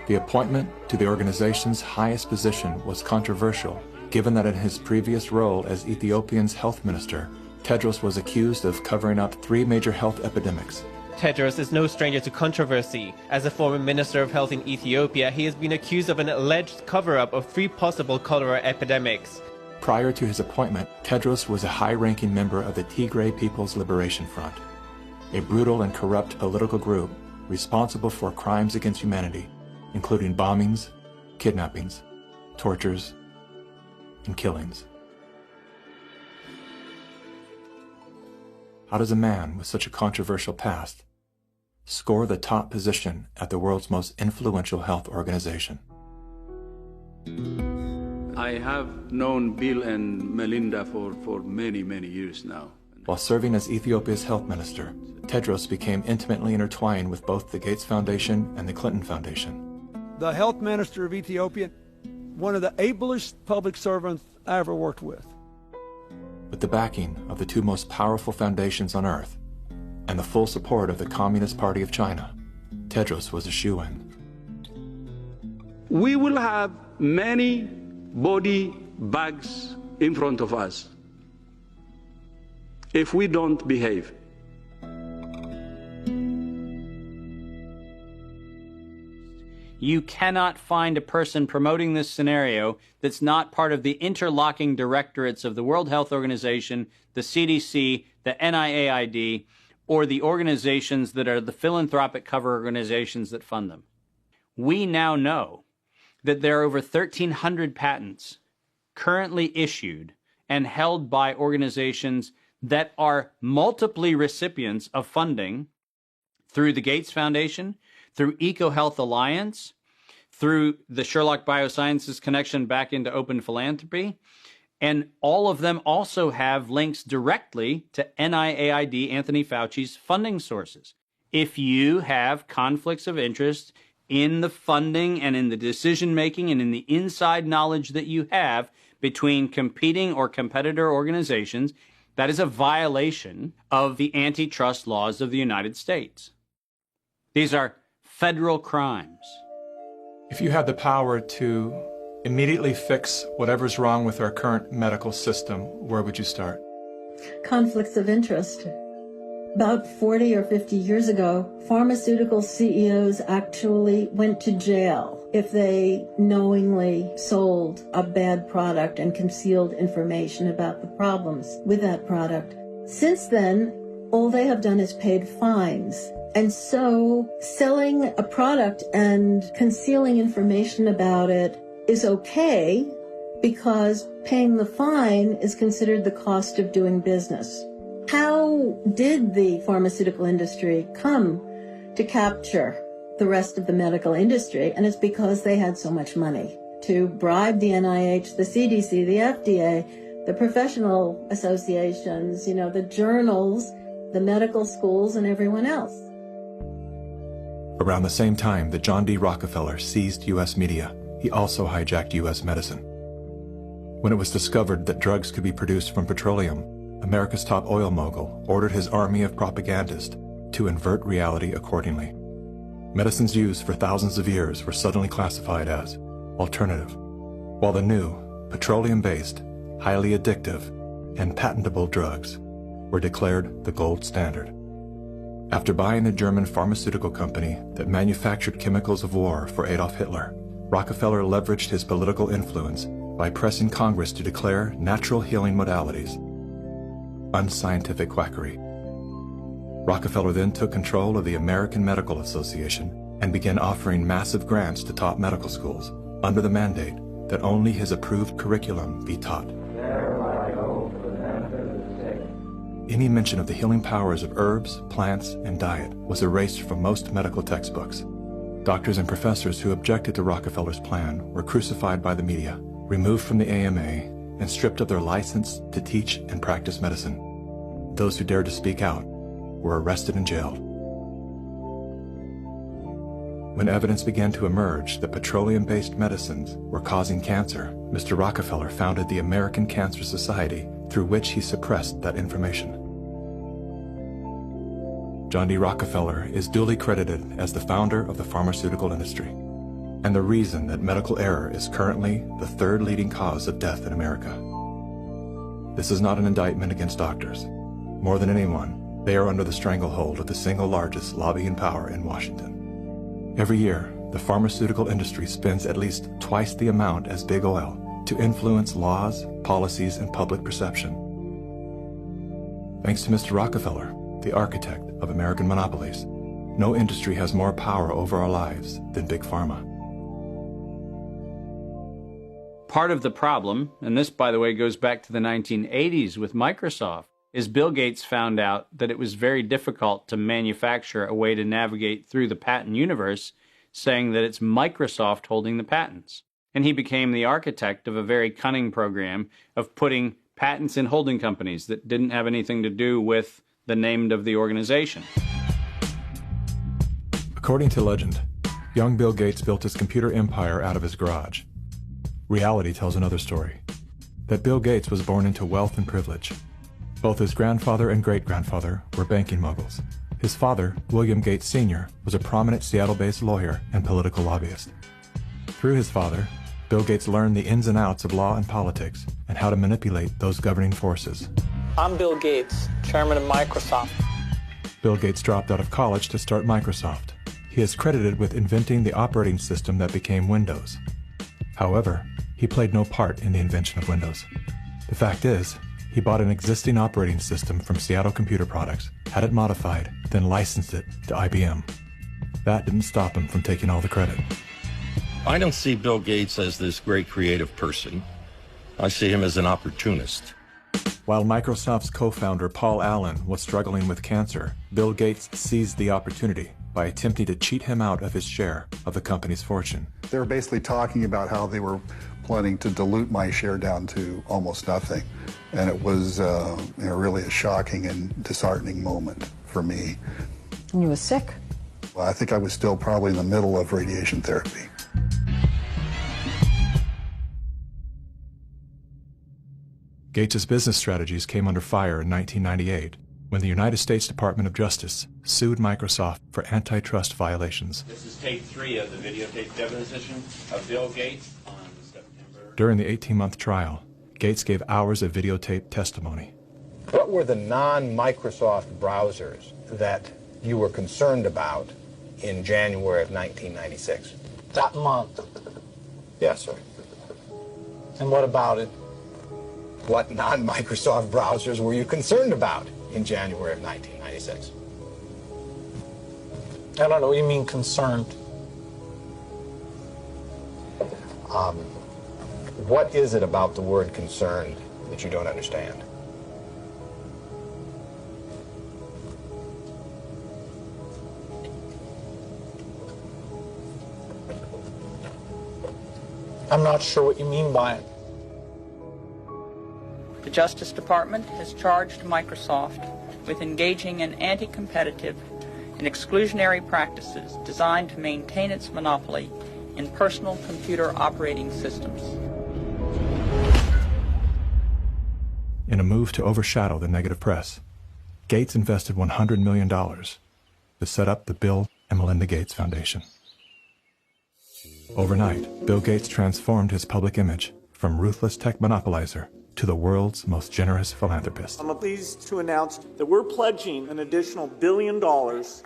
The appointment to the organization's highest position was controversial, given that in his previous role as Ethiopia's health minister, Tedros was accused of covering up 3 major health epidemics. Tedros is no stranger to controversy. As a former Minister of Health in Ethiopia, he has been accused of an alleged cover-up of 3 possible cholera epidemics. Prior to his appointment, Tedros was a high-ranking member of the Tigray People's Liberation Front, a brutal and corrupt political group responsible for crimes against humanity, including bombings, kidnappings, tortures, and killings. How does a man with such a controversial past score the top position at the world's most influential health organization? I have known Bill and Melinda for many, many years now. While serving as Ethiopia's health minister, Tedros became intimately intertwined with both the Gates Foundation and the Clinton Foundation. The health minister of Ethiopia, one of the ablest public servants I ever worked with. With the backing of the 2 most powerful foundations on earth and the full support of the Communist Party of China, Tedros was a shoo-in. We will have many body bags in front of us if we don't behave. You cannot find a person promoting this scenario that's not part of the interlocking directorates of the World Health Organization, the CDC, the NIAID, or the organizations that are the philanthropic cover organizations that fund them. We now know that there are over 1,300 patents currently issued and held by organizations that are multiply recipients of funding through the Gates Foundation, through EcoHealth Alliance, through the Sherlock Biosciences connection back into open philanthropy, and all of them also have links directly to NIAID, Anthony Fauci's funding sources. If you have conflicts of interest in the funding and in the decision-making and in the inside knowledge that you have between competing or competitor organizations, that is a violation of the antitrust laws of the United States. These are federal crimes. If you had the power to immediately fix whatever's wrong with our current medical system, where would you start? Conflicts of interest. About 40 or 50 years ago, pharmaceutical CEOs actually went to jail if they knowingly sold a bad product and concealed information about the problems with that product. Since then, all they have done is paid fines. And so selling a product and concealing information about it is okay because paying the fine is considered the cost of doing business. How did the pharmaceutical industry come to capture the rest of the medical industry? And it's because they had so much money to bribe the NIH, the CDC, the FDA, the professional associations, the journals, the medical schools, and everyone else. Around the same time that John D. Rockefeller seized U.S. media, he also hijacked U.S. medicine. When it was discovered that drugs could be produced from petroleum, America's top oil mogul ordered his army of propagandists to invert reality accordingly. Medicines used for thousands of years were suddenly classified as alternative, while the new, petroleum-based, highly addictive, and patentable drugs were declared the gold standard. After buying the German pharmaceutical company that manufactured chemicals of war for Adolf Hitler, Rockefeller leveraged his political influence by pressing Congress to declare natural healing modalities unscientific quackery. Rockefeller then took control of the American Medical Association and began offering massive grants to top medical schools under the mandate that only his approved curriculum be taught. Any mention of the healing powers of herbs, plants, and diet was erased from most medical textbooks. Doctors and professors who objected to Rockefeller's plan were crucified by the media, removed from the AMA, and stripped of their license to teach and practice medicine. Those who dared to speak out were arrested and jailed. When evidence began to emerge that petroleum-based medicines were causing cancer, Mr. Rockefeller founded the American Cancer Society, through which he suppressed that information. John D. Rockefeller is duly credited as the founder of the pharmaceutical industry, and the reason that medical error is currently the third leading cause of death in America. This is not an indictment against doctors. More than anyone, they are under the stranglehold of the single largest lobbying power in Washington. Every year, the pharmaceutical industry spends at least twice the amount as big oil to influence laws, policies, and public perception. Thanks to Mr. Rockefeller, the architect of American monopolies, no industry has more power over our lives than Big Pharma. Part of the problem, and this, by the way, goes back to the 1980s with Microsoft, is Bill Gates found out that it was very difficult to manufacture a way to navigate through the patent universe, saying that it's Microsoft holding the patents. And he became the architect of a very cunning program of putting patents in holding companies that didn't have anything to do with the name of the organization. According to legend, young Bill Gates built his computer empire out of his garage. Reality tells another story, that Bill Gates was born into wealth and privilege. Both his grandfather and great-grandfather were banking moguls. His father, William Gates Sr., was a prominent Seattle-based lawyer and political lobbyist. Through his father, Bill Gates learned the ins and outs of law and politics and how to manipulate those governing forces. I'm Bill Gates, chairman of Microsoft. Bill Gates dropped out of college to start Microsoft. He is credited with inventing the operating system that became Windows. However, he played no part in the invention of Windows. The fact is, he bought an existing operating system from Seattle Computer Products, had it modified, then licensed it to IBM. That didn't stop him from taking all the credit. I don't see Bill Gates as this great creative person. I see him as an opportunist. While Microsoft's co-founder Paul Allen was struggling with cancer, Bill Gates seized the opportunity by attempting to cheat him out of his share of the company's fortune. They were basically talking about how they were planning to dilute my share down to almost nothing. And it was really a shocking and disheartening moment for me. And you were sick? Well, I think I was still probably in the middle of radiation therapy. Gates' business strategies came under fire in 1998 when the United States Department of Justice sued Microsoft for antitrust violations. This is tape 3 of the videotape deposition of Bill Gates on September. During the 18-month trial, Gates gave hours of videotape testimony. What were the non-Microsoft browsers that you were concerned about in January of 1996? That month. Yes, sir. And what about it? What non-Microsoft browsers were you concerned about in January of 1996? I don't know what you mean concerned. What is it about the word concerned that you don't understand? I'm not sure what you mean by it. The Justice Department has charged Microsoft with engaging in anti-competitive and exclusionary practices designed to maintain its monopoly in personal computer operating systems. In a move to overshadow the negative press, Gates invested $100 million to set up the Bill and Melinda Gates Foundation. Overnight, Bill Gates transformed his public image from ruthless tech monopolizer to the world's most generous philanthropist. I'm pleased to announce that we're pledging an additional $1 billion to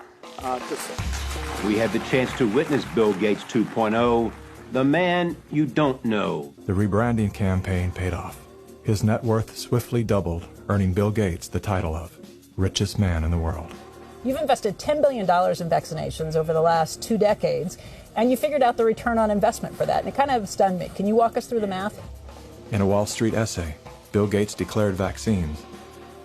We had the chance to witness Bill Gates 2.0, the man you don't know. The rebranding campaign paid off. His net worth swiftly doubled, earning Bill Gates the title of richest man in the world. You've invested $10 billion in vaccinations over the last 2 decades, and you figured out the return on investment for that. And it kind of stunned me. Can you walk us through the math? In a Wall Street essay, Bill Gates declared vaccines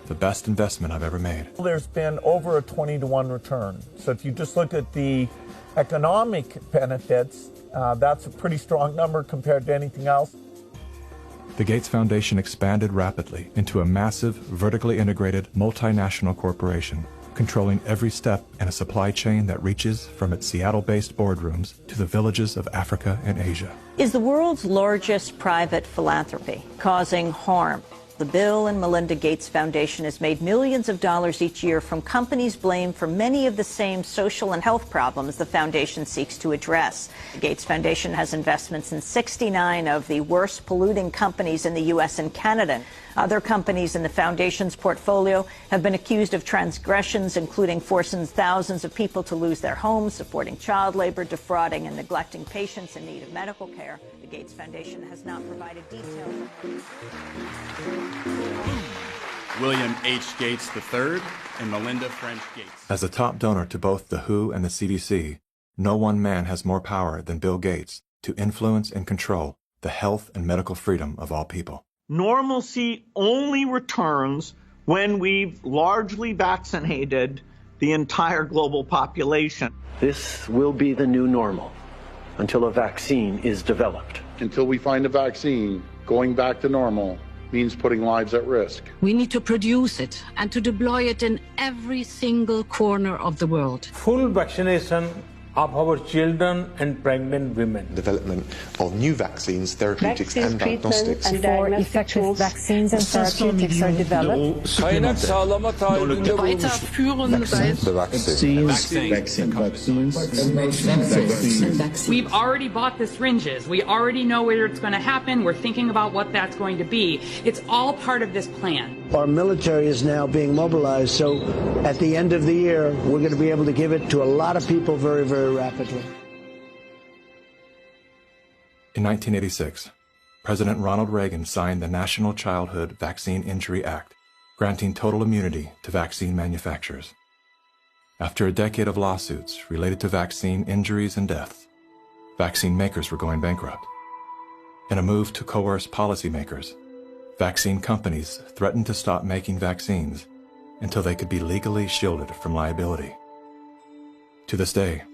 the best investment I've ever made. There's been over a 20-to-1 return. So if you just look at the economic benefits, that's a pretty strong number compared to anything else. The Gates Foundation expanded rapidly into a massive, vertically integrated, multinational corporation, controlling every step in a supply chain that reaches from its Seattle-based boardrooms to the villages of Africa and Asia. Is the world's largest private philanthropy causing harm? The Bill and Melinda Gates Foundation has made millions of dollars each year from companies blamed for many of the same social and health problems the foundation seeks to address. The Gates Foundation has investments in 69 of the worst polluting companies in the U.S. and Canada. Other companies in the foundation's portfolio have been accused of transgressions, including forcing thousands of people to lose their homes, supporting child labor, defrauding and neglecting patients in need of medical care. The Gates Foundation has not provided details. William H. Gates III and Melinda French Gates. As a top donor to both the WHO and the CDC, no one man has more power than Bill Gates to influence and control the health and medical freedom of all people. Normalcy only returns when we've largely vaccinated the entire global population. This will be the new normal until a vaccine is developed. Until we find a vaccine, going back to normal means putting lives at risk. We need to produce it and to deploy it in every single corner of the world. Full vaccination of our children and pregnant women. Development of new vaccines, therapeutics and diagnostics. Before effective vaccines and therapeutics are developed. We've already bought the syringes. We already know where it's going to happen. We're thinking about what that's going to be. It's all part of this plan. Our military is now being mobilized, so at the end of the year, we're going to be able to give it to a lot of people very, very rapidly. In 1986, President Ronald Reagan signed the National Childhood Vaccine Injury Act, granting total immunity to vaccine manufacturers. After a decade of lawsuits related to vaccine injuries and deaths, vaccine makers were going bankrupt. In a move to coerce policymakers, vaccine companies threatened to stop making vaccines until they could be legally shielded from liability. To this day,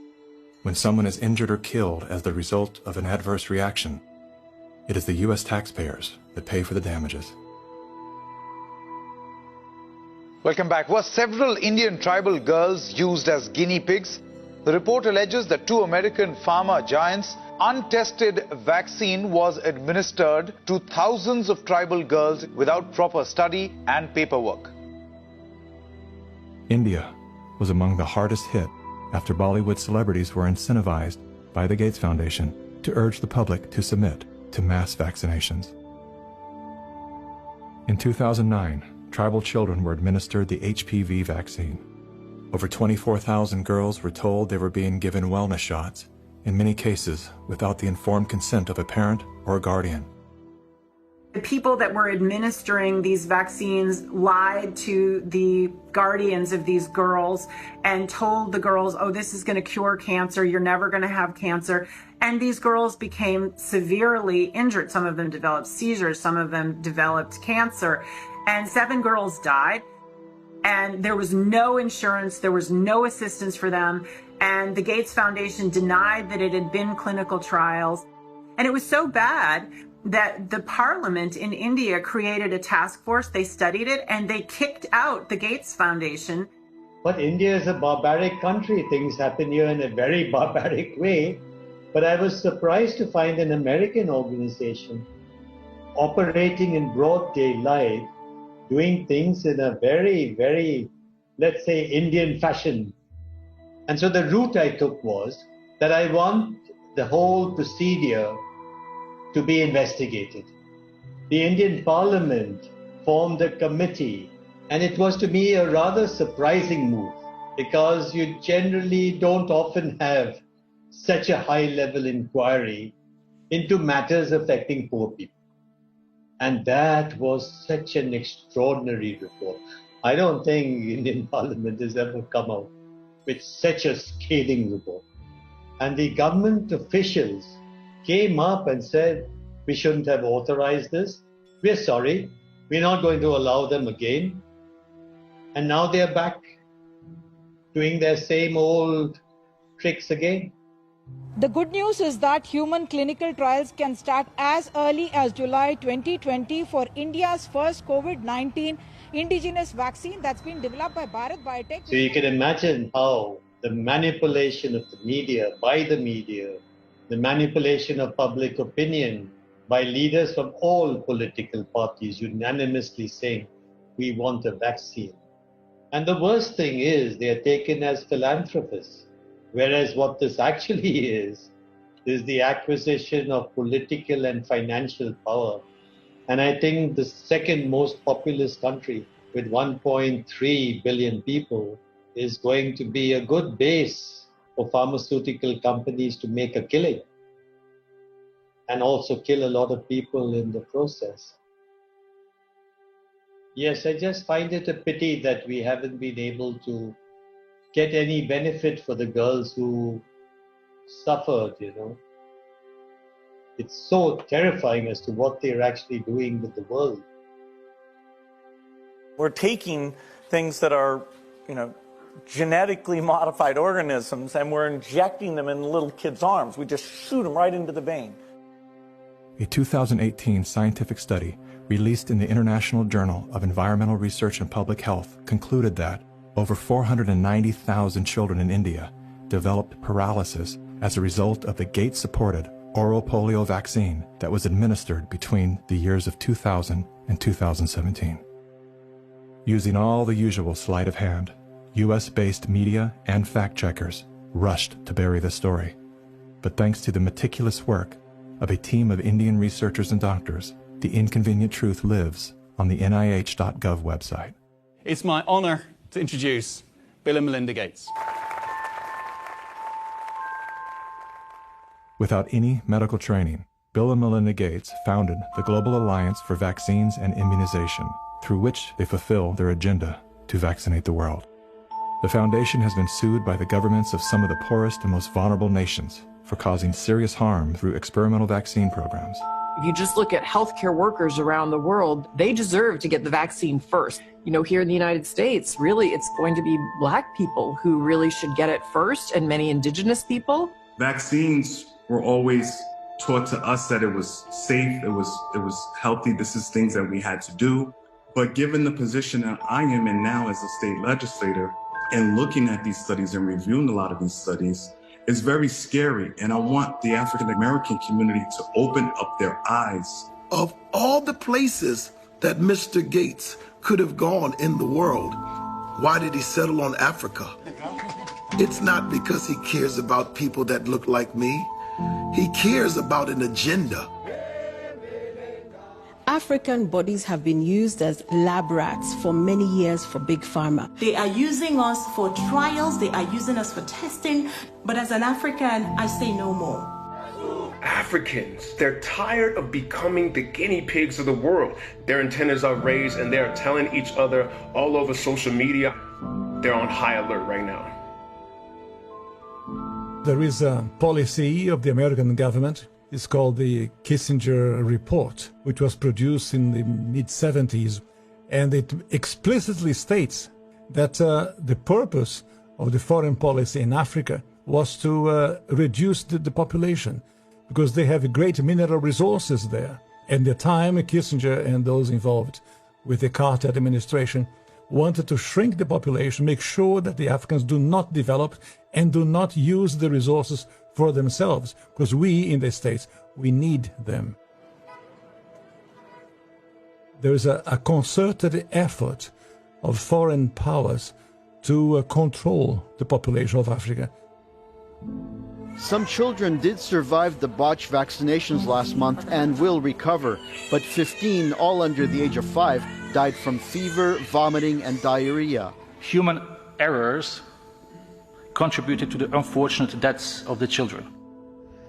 when someone is injured or killed as the result of an adverse reaction, it is the U.S. taxpayers that pay for the damages. Welcome back. Were several Indian tribal girls used as guinea pigs? The report alleges that 2 American pharma giants' untested vaccine was administered to thousands of tribal girls without proper study and paperwork. India was among the hardest hit after Bollywood celebrities were incentivized by the Gates Foundation to urge the public to submit to mass vaccinations. In 2009, tribal children were administered the HPV vaccine. Over 24,000 girls were told they were being given wellness shots, in many cases without the informed consent of a parent or a guardian. The people that were administering these vaccines lied to the guardians of these girls and told the girls, oh, this is going to cure cancer, you're never going to have cancer. And these girls became severely injured. Some of them developed seizures, some of them developed cancer, and 7 girls died. And there was no insurance, there was no assistance for them. And the Gates Foundation denied that it had been clinical trials. And it was so bad that the parliament in India created a task force, they studied it, and they kicked out the Gates Foundation. But India is a barbaric country. Things happen here in a very barbaric way. But I was surprised to find an American organization operating in broad daylight, doing things in a very, very, let's say, Indian fashion. And so the route I took was that I want the whole procedure to be investigated. The Indian Parliament formed a committee, and it was to me a rather surprising move because you generally don't often have such a high-level inquiry into matters affecting poor people. And that was such an extraordinary report. I don't think Indian Parliament has ever come out with such a scathing report. And the government officials came up and said, we shouldn't have authorized this. We're sorry. We're not going to allow them again. And now they're back doing their same old tricks again. The good news is that human clinical trials can start as early as July 2020 for India's first COVID-19 indigenous vaccine that's been developed by Bharat Biotech. So you can imagine how the manipulation of the media, by the media, the manipulation of public opinion by leaders from all political parties unanimously saying, we want a vaccine. And the worst thing is they are taken as philanthropists, whereas what this actually is the acquisition of political and financial power. And I think the second most populous country with 1.3 billion people is going to be a good base for pharmaceutical companies to make a killing and also kill a lot of people in the process. Yes, I just find it a pity that we haven't been able to get any benefit for the girls who suffered, you know. It's so terrifying as to what they're actually doing with the world. We're taking things that are, genetically modified organisms and we're injecting them in little kids' arms. We just shoot them right into the vein. A 2018 scientific study released in the International Journal of Environmental Research and Public Health concluded that over 490,000 children in India developed paralysis as a result of the Gates-supported oral polio vaccine that was administered between the years of 2000 and 2017. Using all the usual sleight of hand, U.S.-based media and fact-checkers rushed to bury the story. But thanks to the meticulous work of a team of Indian researchers and doctors, the inconvenient truth lives on the NIH.gov website. It's my honor to introduce Bill and Melinda Gates. Without any medical training, Bill and Melinda Gates founded the Global Alliance for Vaccines and Immunization, through which they fulfill their agenda to vaccinate the world. The foundation has been sued by the governments of some of the poorest and most vulnerable nations for causing serious harm through experimental vaccine programs. If you just look at healthcare workers around the world, they deserve to get the vaccine first. Here in the United States, really, it's going to be Black people who really should get it first, and many indigenous people. Vaccines were always taught to us that it was safe, it was healthy, this is things that we had to do. But given the position that I am in now as a state legislator, and looking at these studies and reviewing a lot of these studies, it's very scary. And I want the African American community to open up their eyes. Of all the places that Mr. Gates could have gone in the world, why did he settle on Africa? It's not because he cares about people that look like me. He cares about an agenda. African bodies have been used as lab rats for many years for Big Pharma. They are using us for trials, they are using us for testing, but as an African, I say no more. Africans, they're tired of becoming the guinea pigs of the world. Their antennas are raised and they're telling each other all over social media. They're on high alert right now. There is a policy of the American government. It's called the Kissinger Report, which was produced in the mid-70s. And it explicitly states that the purpose of the foreign policy in Africa was to reduce the population, because they have great mineral resources there. At the time, Kissinger and those involved with the Carter administration wanted to shrink the population, make sure that the Africans do not develop and do not use the resources for themselves, because we in the States, we need them. There is a concerted effort of foreign powers to control the population of Africa. Some children did survive the botched vaccinations last month and will recover, but 15, all under the age of 5, died from fever, vomiting, and diarrhea. Human errors contributed to the unfortunate deaths of the children.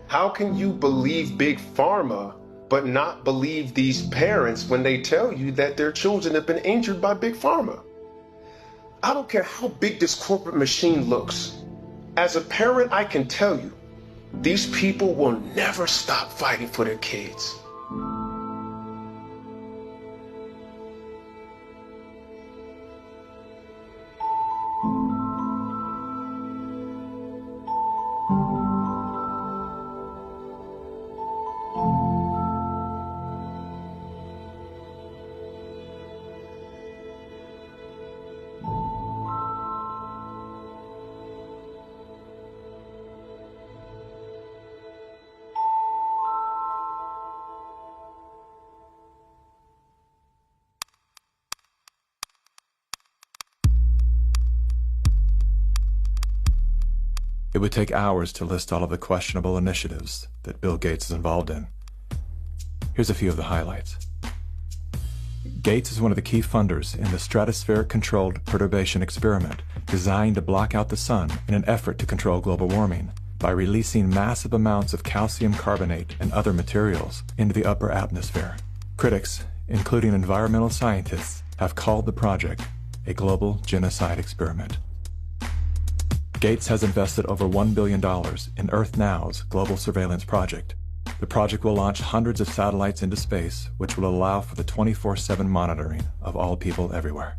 How can you believe Big Pharma but not believe these parents when they tell you that their children have been injured by Big Pharma? I don't care how big this corporate machine looks. As a parent, I can tell you, these people will never stop fighting for their kids. It would take hours to list all of the questionable initiatives that Bill Gates is involved in. Here's a few of the highlights. Gates is one of the key funders in the stratospheric-controlled perturbation experiment designed to block out the sun in an effort to control global warming by releasing massive amounts of calcium carbonate and other materials into the upper atmosphere. Critics, including environmental scientists, have called the project a global genocide experiment. Gates has invested over $1 billion in Earth Now's global surveillance project. The project will launch hundreds of satellites into space, which will allow for the 24/7 monitoring of all people everywhere.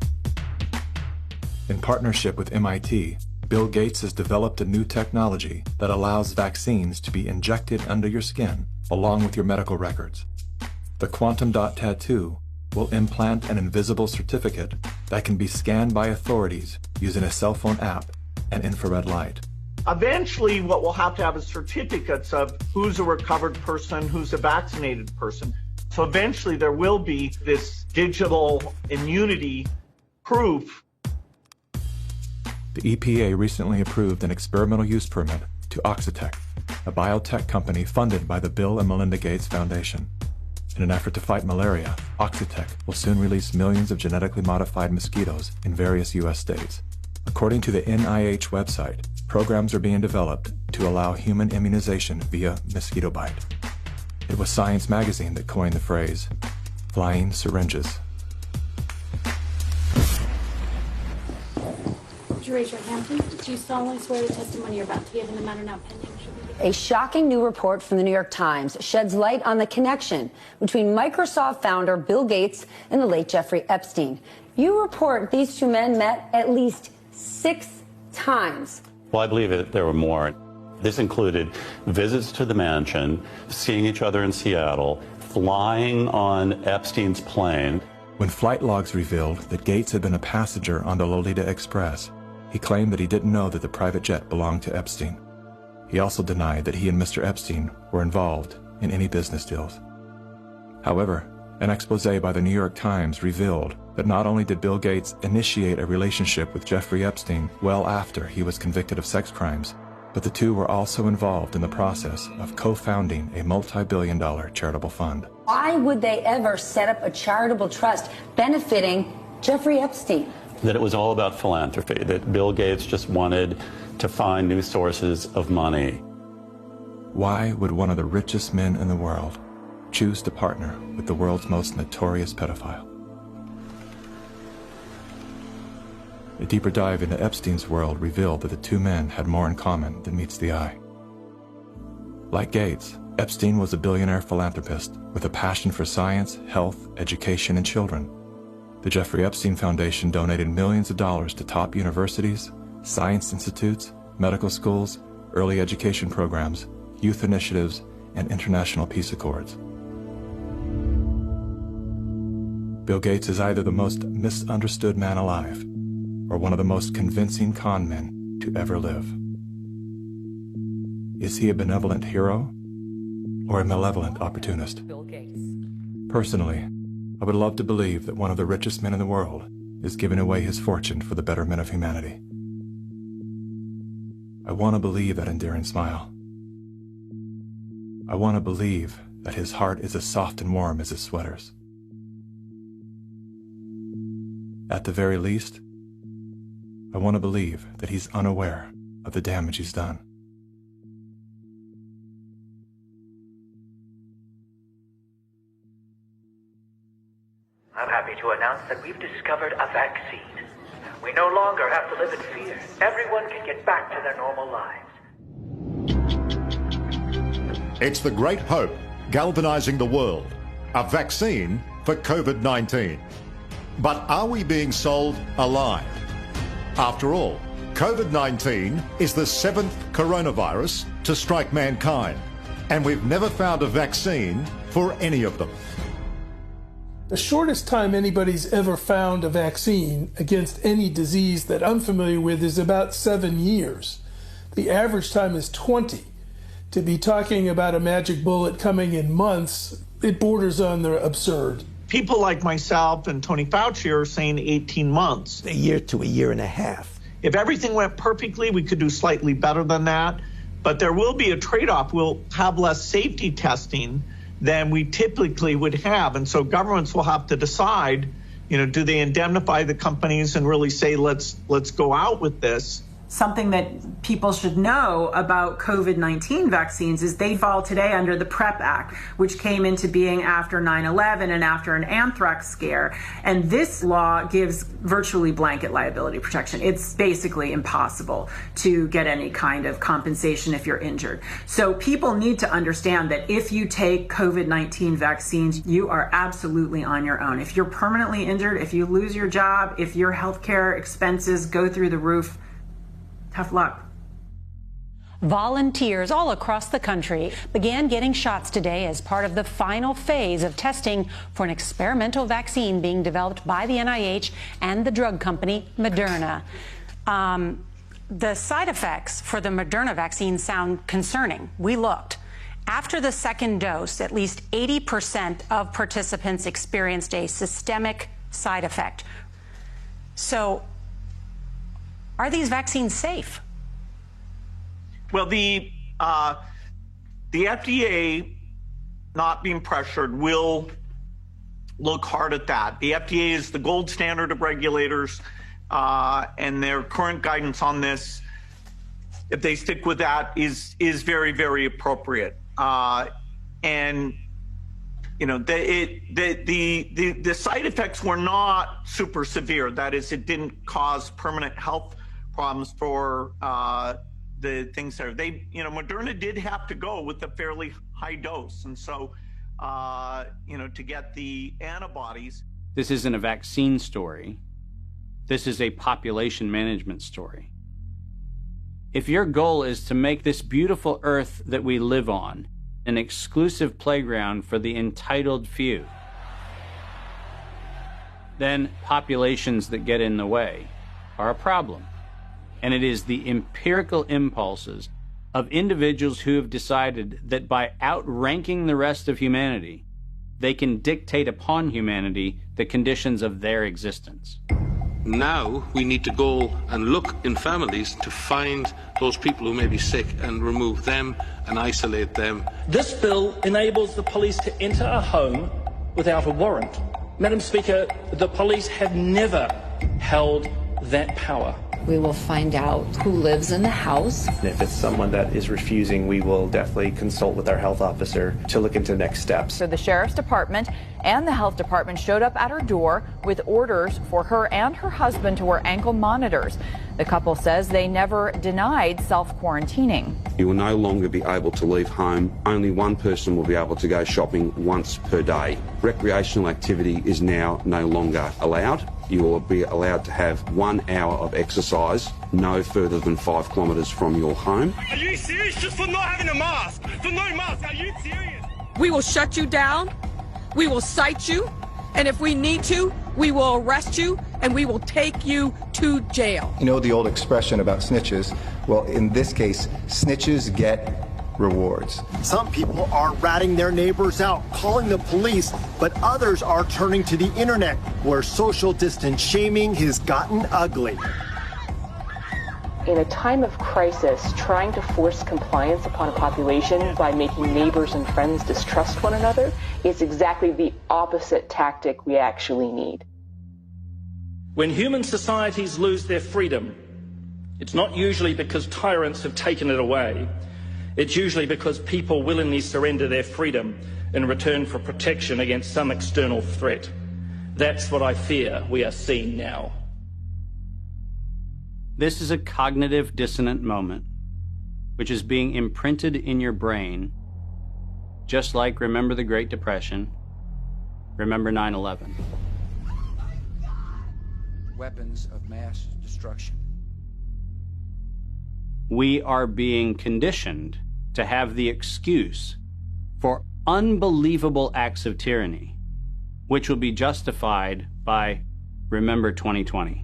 In partnership with MIT, Bill Gates has developed a new technology that allows vaccines to be injected under your skin along with your medical records. The quantum dot tattoo will implant an invisible certificate that can be scanned by authorities using a cell phone app and infrared light. Eventually, what we'll have is certificates of who's a recovered person, who's a vaccinated person. So eventually there will be this digital immunity proof. The EPA recently approved an experimental use permit to Oxitec, a biotech company funded by the Bill and Melinda Gates Foundation. In an effort to fight malaria, Oxitec will soon release millions of genetically modified mosquitoes in various U.S. states. According to the NIH website, programs are being developed to allow human immunization via mosquito bite. It was Science magazine that coined the phrase, flying syringes. Would you raise your hand, please? Do you solemnly swear the testimony you're about to give in the matter now pending? A shocking new report from the New York Times sheds light on the connection between Microsoft founder Bill Gates and the late Jeffrey Epstein. You report these two men met at least 6 times. Well, I believe there were more. This included visits to the mansion, seeing each other in Seattle, flying on Epstein's plane. When flight logs revealed that Gates had been a passenger on the Lolita Express, he claimed that he didn't know that the private jet belonged to Epstein. He also denied that he and Mr. Epstein were involved in any business deals. However, an expose by the New York Times revealed that not only did Bill Gates initiate a relationship with Jeffrey Epstein well after he was convicted of sex crimes, but the two were also involved in the process of co-founding a multi-billion-dollar charitable fund. Why would they ever set up a charitable trust benefiting Jeffrey Epstein? That it was all about philanthropy, that Bill Gates just wanted to find new sources of money. Why would one of the richest men in the world choose to partner with the world's most notorious pedophile? A deeper dive into Epstein's world revealed that the two men had more in common than meets the eye. Like Gates, Epstein was a billionaire philanthropist with a passion for science, health, education, and children. The Jeffrey Epstein Foundation donated millions of dollars to top universities, science institutes, medical schools, early education programs, youth initiatives, and international peace accords. Bill Gates is either the most misunderstood man alive or one of the most convincing con men to ever live. Is he a benevolent hero or a malevolent opportunist? Bill Gates. Personally, I would love to believe that one of the richest men in the world is giving away his fortune for the betterment of humanity. I want to believe that endearing smile. I want to believe that his heart is as soft and warm as his sweaters. At the very least, I want to believe that he's unaware of the damage he's done. I'm happy to announce that we've discovered a vaccine. We no longer have to live in fear. Everyone can get back to their normal lives. It's the great hope galvanizing the world. A vaccine for COVID-19. But are we being sold a lie? After all, COVID-19 is the 7th coronavirus to strike mankind, and we've never found a vaccine for any of them. The shortest time anybody's ever found a vaccine against any disease that I'm familiar with is about 7 years. The average time is 20. To be talking about a magic bullet coming in months, it borders on the absurd. People like myself and Tony Fauci are saying 18 months. A year to a year and a half. If everything went perfectly, we could do slightly better than that. But there will be a trade-off. We'll have less safety testing than we typically would have. And so governments will have to decide, do they indemnify the companies and really say, let's go out with this? Something that people should know about COVID-19 vaccines is they fall today under the PrEP Act, which came into being after 9/11 and after an anthrax scare. And this law gives virtually blanket liability protection. It's basically impossible to get any kind of compensation if you're injured. So people need to understand that if you take COVID-19 vaccines, you are absolutely on your own. If you're permanently injured, if you lose your job, if your healthcare expenses go through the roof, tough luck. Volunteers all across the country began getting shots today as part of the final phase of testing for an experimental vaccine being developed by the NIH and the drug company Moderna. The side effects for the Moderna vaccine sound concerning. We looked. After the second dose, at least 80% of participants experienced a systemic side effect. So, are these vaccines safe? Well, the FDA, not being pressured, will look hard at that. The FDA is the gold standard of regulators, and their current guidance on this, if they stick with that, is very, very appropriate. And the side effects were not super severe. That is, it didn't cause permanent health problems for the things there. Moderna did have to go with a fairly high dose, and so to get the antibodies. This isn't a vaccine story. This is a population management story. If your goal is to make this beautiful earth that we live on an exclusive playground for the entitled few, then populations that get in the way are a problem. And it is the empirical impulses of individuals who have decided that by outranking the rest of humanity, they can dictate upon humanity the conditions of their existence. Now we need to go and look in families to find those people who may be sick and remove them and isolate them. This bill enables the police to enter a home without a warrant. Madam Speaker, the police have never held that power. We will find out who lives in the house. And if it's someone that is refusing, we will definitely consult with our health officer to look into next steps. So the Sheriff's Department and the Health Department showed up at her door with orders for her and her husband to wear ankle monitors. The couple says they never denied self-quarantining. You will no longer be able to leave home. Only one person will be able to go shopping once per day. Recreational activity is now no longer allowed. You will be allowed to have 1 hour of exercise no further than 5 kilometres from your home. Are you serious? Just for not having a mask? For no mask? Are you serious? We will shut you down. We will cite you. And if we need to, we will arrest you and we will take you to jail. You know the old expression about snitches? Well, in this case, snitches get rewards. Some people are ratting their neighbors out, calling the police, but others are turning to the internet, where social distance shaming has gotten ugly. In a time of crisis, trying to force compliance upon a population by making neighbors and friends distrust one another is exactly the opposite tactic we actually need. When human societies lose their freedom, it's not usually because tyrants have taken it away. It's usually because people willingly surrender their freedom in return for protection against some external threat. That's what I fear we are seeing now. This is a cognitive dissonant moment, which is being imprinted in your brain, just like remember the Great Depression, remember 9/11. Weapons of mass destruction. We are being conditioned to have the excuse for unbelievable acts of tyranny, which will be justified by remember 2020.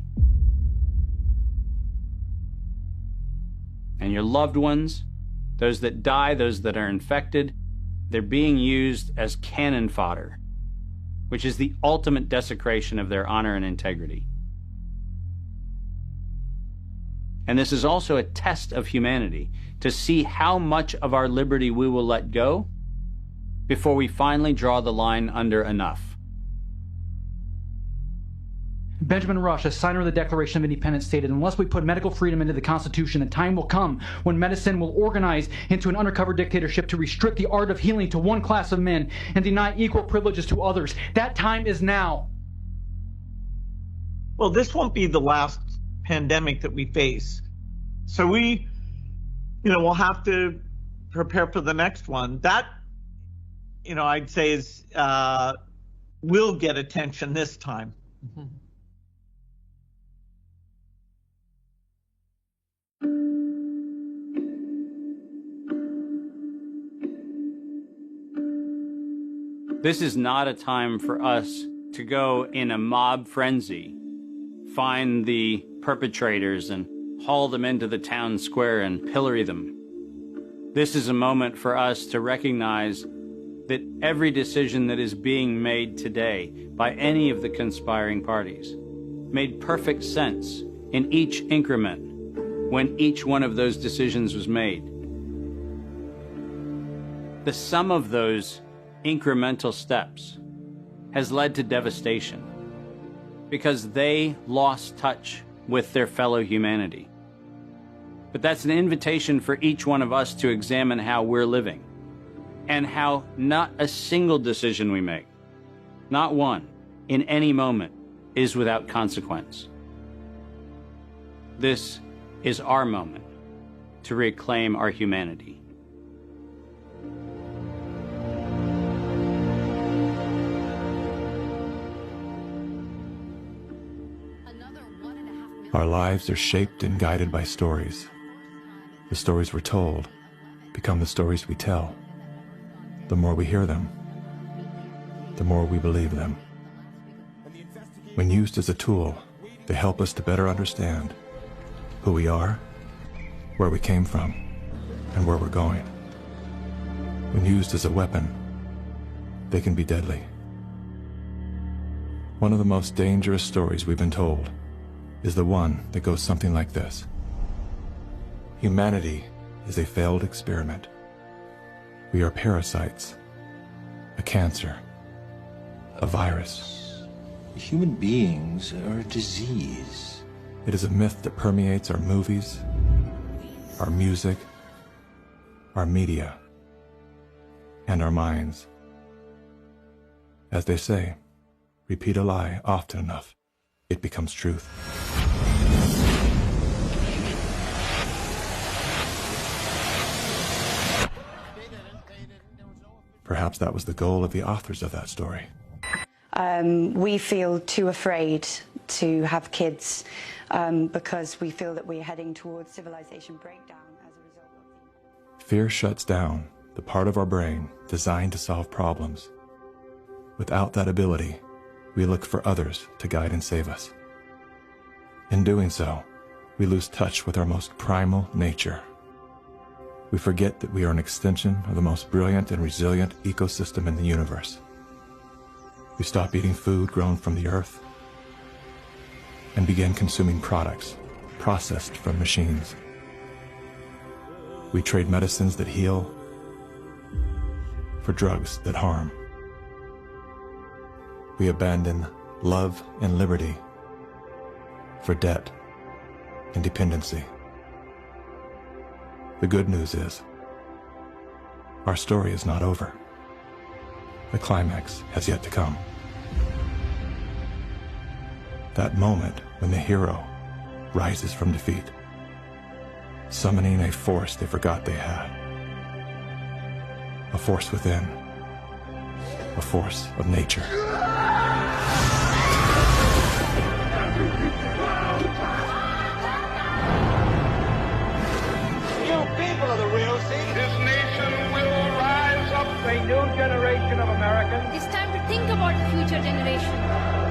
And your loved ones, those that die, those that are infected, they're being used as cannon fodder, which is the ultimate desecration of their honor and integrity. And this is also a test of humanity, to see how much of our liberty we will let go before we finally draw the line under enough. Benjamin Rush, a signer of the Declaration of Independence, stated, unless we put medical freedom into the Constitution, the time will come when medicine will organize into an undercover dictatorship to restrict the art of healing to one class of men and deny equal privileges to others. That time is now. Well, this won't be the last pandemic that we face. So we, we'll have to prepare for the next one. That, I'd say is, will get attention this time. Mm-hmm. This is not a time for us to go in a mob frenzy, find the perpetrators and haul them into the town square and pillory them. This is a moment for us to recognize that every decision that is being made today by any of the conspiring parties made perfect sense in each increment when each one of those decisions was made. The sum of those incremental steps has led to devastation because they lost touch with their fellow humanity. But that's an invitation for each one of us to examine how we're living and how not a single decision we make, not one, in any moment, is without consequence. This is our moment to reclaim our humanity. Our lives are shaped and guided by stories. The stories we're told become the stories we tell. The more we hear them, the more we believe them. When used as a tool, they help us to better understand who we are, where we came from, and where we're going. When used as a weapon, they can be deadly. One of the most dangerous stories we've been told is the one that goes something like this. Humanity is a failed experiment. We are parasites, a cancer, a virus. Human beings are a disease. It is a myth that permeates our movies, our music, our media, and our minds. As they say, repeat a lie often enough, it becomes truth. Perhaps that was the goal of the authors of that story. We feel too afraid to have kids because we feel that we're heading towards civilization breakdown as a result of... Fear shuts down the part of our brain designed to solve problems. Without that ability, we look for others to guide and save us. In doing so, we lose touch with our most primal nature. We forget that we are an extension of the most brilliant and resilient ecosystem in the universe. We stop eating food grown from the earth and begin consuming products processed from machines. We trade medicines that heal for drugs that harm. We abandon love and liberty for debt and dependency. The good news is, our story is not over. The climax has yet to come. That moment when the hero rises from defeat, summoning a force they forgot they had. A force within. A force of nature. You people are the real thing. This nation will rise up. A new generation of Americans. It's time to think about the future generation.